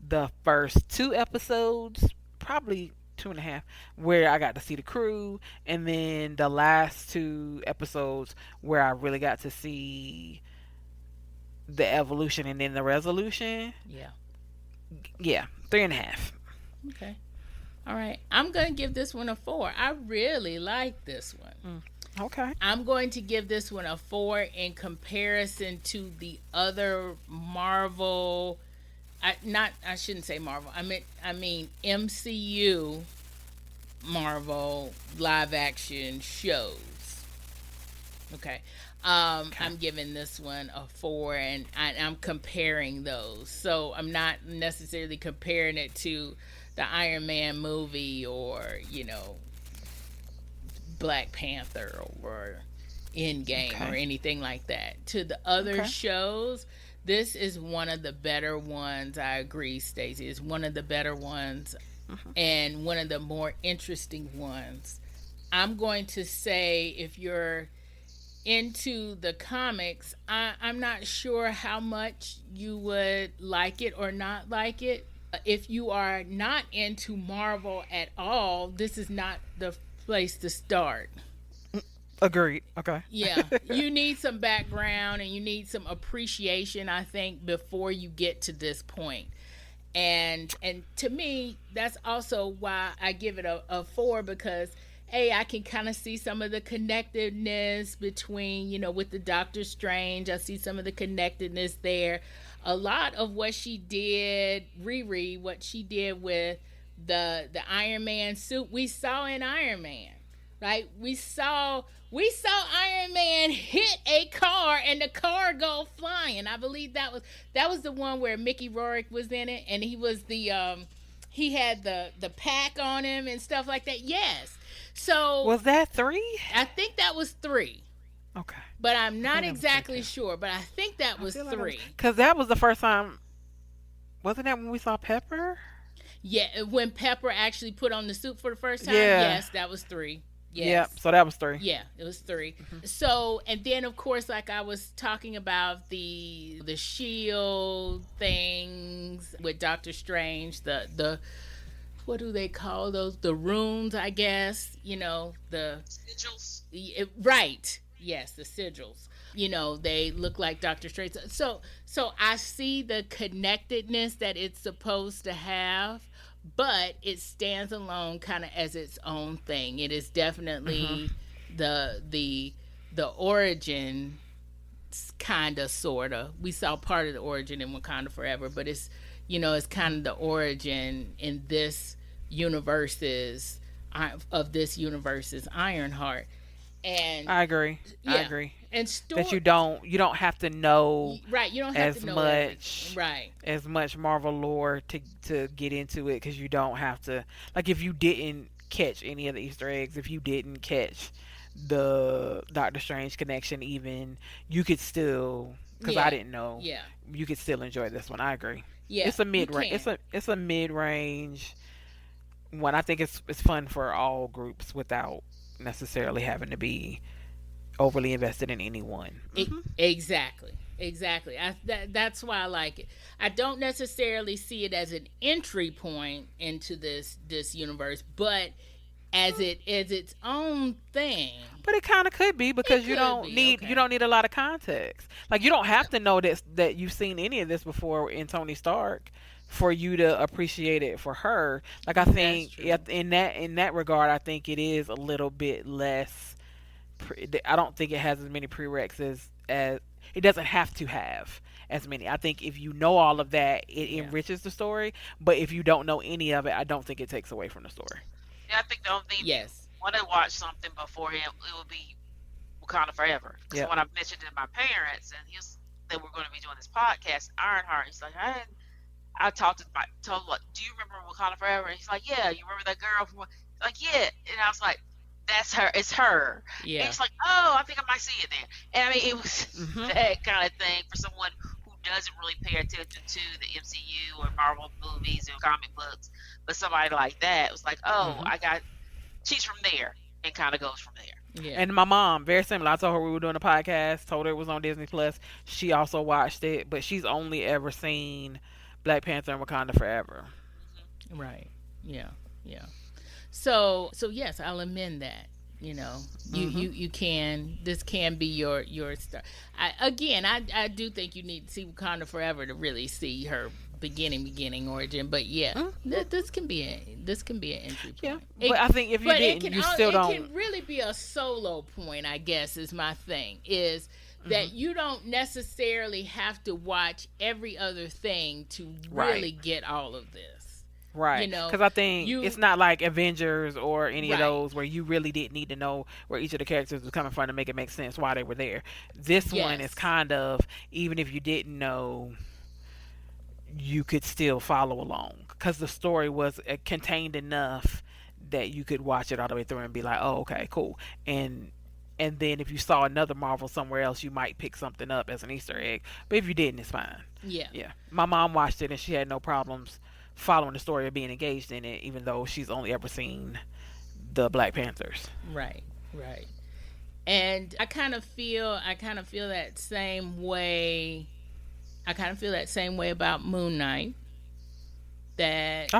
Speaker 2: the first two episodes, probably two and a half, where I got to see the crew, and then the last two episodes where I really got to see the evolution and then the resolution.
Speaker 1: Yeah.
Speaker 2: Yeah, three and a half.
Speaker 1: Okay. All right. I'm going to give this one a 4. I really like this one.
Speaker 2: Okay.
Speaker 1: I'm going to give this one a 4 in comparison to the other Marvel. I shouldn't say Marvel. I mean MCU Marvel live action shows. Okay. I'm giving this one a 4, and I'm comparing those. So I'm not necessarily comparing it to the Iron Man movie, or Black Panther or Endgame,
Speaker 2: Okay.
Speaker 1: or anything like that. To the other
Speaker 2: Okay.
Speaker 1: shows, this is one of the better ones. I agree, Stacy. It's one of the better ones, and one of the more interesting ones. I'm going to say, if you're into the comics, I'm not sure how much you would like it or not like it. If you are not into Marvel at all, this is not the place to start.
Speaker 2: Agreed. Okay.
Speaker 1: Yeah, you need some background and you need some appreciation, I think, before you get to this point. And to me, that's also why I give it a 4, because I can kind of see some of the connectedness between, with the Doctor Strange. I see some of the connectedness there. A lot of what she did, Riri, what she did with the Iron Man suit, we saw in Iron Man. Right? We saw Iron Man hit a car and the car go flying. I believe that was the one where Mickey Rourke was in it, and he was he had the pack on him and stuff like that. Yes. So
Speaker 2: Was that 3?
Speaker 1: I think that was 3,
Speaker 2: Okay.
Speaker 1: but I'm
Speaker 2: I
Speaker 1: not
Speaker 2: think that was 3
Speaker 1: exactly
Speaker 2: too.
Speaker 1: sure. But I think that
Speaker 2: I
Speaker 1: was
Speaker 2: feel like
Speaker 1: 3.
Speaker 2: because that was the first time. Wasn't that when we saw Pepper?
Speaker 1: Yeah, when Pepper actually put on the suit for the first time.
Speaker 2: Yeah.
Speaker 1: Yes, that was 3. Yes.
Speaker 2: Yep. So that was 3.
Speaker 1: Yeah, it was 3. So, and then of course, like I was talking about the shield things with Doctor Strange, the what do they call those? The runes, I guess. The
Speaker 3: Sigils.
Speaker 1: right. Yes, the sigils. They look like Doctor Strange. So I see the connectedness that it's supposed to have, but it stands alone kind of as its own thing. It is definitely the origin, kind of, sort of. We saw part of the origin in Wakanda Forever, but it's kind of the origin in this universe's of this universe's Ironheart. And
Speaker 2: I agree. I
Speaker 1: yeah,
Speaker 2: agree
Speaker 1: and
Speaker 2: that you don't have to know
Speaker 1: right, you don't have
Speaker 2: as
Speaker 1: to know
Speaker 2: much
Speaker 1: right.
Speaker 2: as much Marvel lore to get into it, because you don't have to, like, if you didn't catch any of the Easter eggs, if you didn't catch the Doctor Strange connection, even, you could still, because I
Speaker 1: Yeah,
Speaker 2: didn't know,
Speaker 1: yeah,
Speaker 2: you could still enjoy this one. I agree.
Speaker 1: yeah.
Speaker 2: It's a
Speaker 1: You
Speaker 2: mid range.
Speaker 1: can.
Speaker 2: It's a mid range one. I think it's fun for all groups without necessarily having to be overly invested in any one.
Speaker 1: Exactly. Exactly. That's why I like it. I don't necessarily see it as an entry point into this universe, but as its own thing.
Speaker 2: But it kind of could be,
Speaker 1: It
Speaker 2: because you
Speaker 1: could
Speaker 2: don't
Speaker 1: be
Speaker 2: need you
Speaker 1: okay.
Speaker 2: don't need a lot of context. Like, you don't have to know that you've seen any of this before in Tony Stark for you to appreciate it for her. Like, I
Speaker 1: That's
Speaker 2: think
Speaker 1: true.
Speaker 2: in that regard, I think it is a little bit less. I don't think it has as many prereqs as it doesn't have to have as many. I think if you know all of that, it
Speaker 1: Yeah.
Speaker 2: enriches the story. But if you don't know any of it, I don't think it takes away from the story.
Speaker 3: Yeah, I think the only thing,
Speaker 1: Yes.
Speaker 3: when I watch something beforehand, it would be Wakanda Forever. Because
Speaker 2: Yep.
Speaker 3: when I mentioned it to my parents, and they were going to be doing this podcast, Ironheart, he's like, I talked to told him, like, do you remember Wakanda Forever? And he's like, yeah. You remember that girl from? Like, yeah. And I was like, that's her. It's her. And
Speaker 1: Yeah.
Speaker 3: he's like, oh, I think I might see it then. And I mean, it was
Speaker 2: Hmm.
Speaker 3: that kind of thing for someone who doesn't really pay attention to the MCU or Marvel movies or comic books, but somebody like that was like, oh,
Speaker 2: Hmm.
Speaker 3: I got. She's from there, and kind of goes from there.
Speaker 1: Yeah.
Speaker 2: And my mom, very similar. I told her we were doing a podcast, told her it was on Disney Plus. She also watched it, but she's only ever seen Black Panther and Wakanda Forever.
Speaker 1: Right. Yeah. Yeah. So yes, I'll amend that. You know, you can. This can be your start. I do think you need to see Wakanda Forever to really see her beginning origin. But yeah, this can be an entry point.
Speaker 2: Yeah, but I think if you didn't, you still don't.
Speaker 1: It can really be a solo point. I guess is my thing is that you don't necessarily have to watch every other thing to really get all of this.
Speaker 2: Right.
Speaker 1: You know,
Speaker 2: because I think it's not like Avengers or any of those where you really didn't need to know where each of the characters was coming from to make it make sense why they were there. This one is kind of, even if you didn't know, you could still follow along because the story was contained enough that you could watch it all the way through and be like, oh, okay, cool. And then if you saw another Marvel somewhere else, you might pick something up as an Easter egg. But if you didn't, it's fine.
Speaker 1: Yeah.
Speaker 2: My mom watched it and she had no problems following the story of being engaged in it, even though she's only ever seen the Black Panthers.
Speaker 1: Right. And I kind of feel that same way. I kind of feel that same way about Moon Knight. That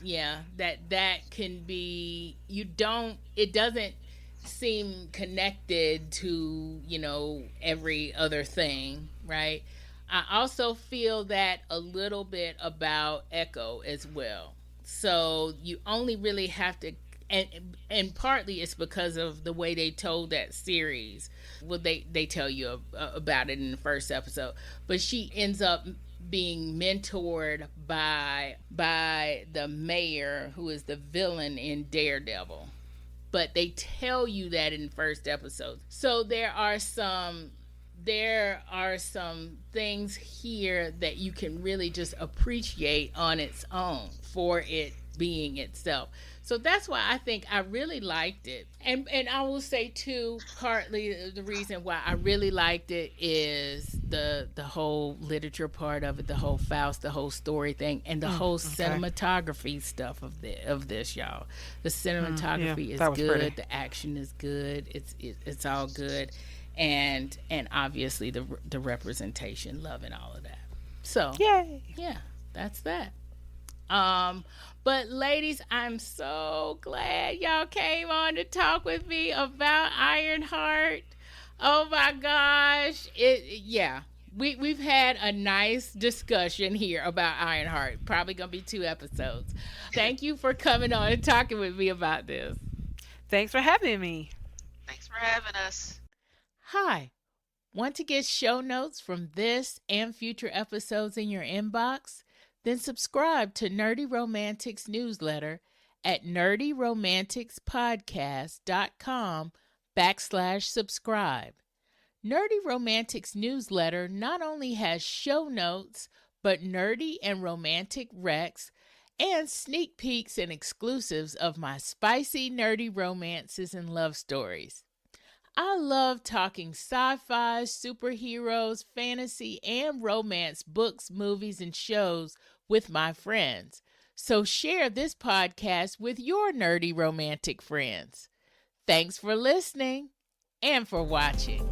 Speaker 1: yeah, that can be, it doesn't seem connected to, every other thing, right? I also feel that a little bit about Echo as well. So you only really have to, and partly it's because of the way they told that series. Well, they tell you about it in the first episode, but she ends up being mentored by the mayor, who is the villain in Daredevil. But they tell you that in the first episode. So there are some things here that you can really just appreciate on its own for it being itself. So that's why I think I really liked it. And I will say too, partly the reason why I really liked it is the whole literature part of it, the whole Faust, the whole story thing, and the whole cinematography stuff of this, y'all. The cinematography is good, pretty. The action is good, it's all good. And obviously the representation, loving all of that. So
Speaker 2: yay.
Speaker 1: Yeah, that's that. But ladies, I'm so glad y'all came on to talk with me about Ironheart. Oh my gosh. We've had a nice discussion here about Ironheart. Probably gonna be 2 episodes. Thank you for coming on and talking with me about this.
Speaker 2: Thanks for having me.
Speaker 3: Thanks for having us.
Speaker 1: Hi. Want to get show notes from this and future episodes in your inbox? Then subscribe to Nerdy Romantics newsletter at nerdyromanticspodcast.com/subscribe. Nerdy Romantics newsletter not only has show notes, but nerdy and romantic recs and sneak peeks and exclusives of my spicy nerdy romances and love stories. I love talking sci-fi, superheroes, fantasy, and romance books, movies, and shows with my friends. So share this podcast with your nerdy romantic friends. Thanks for listening and for watching.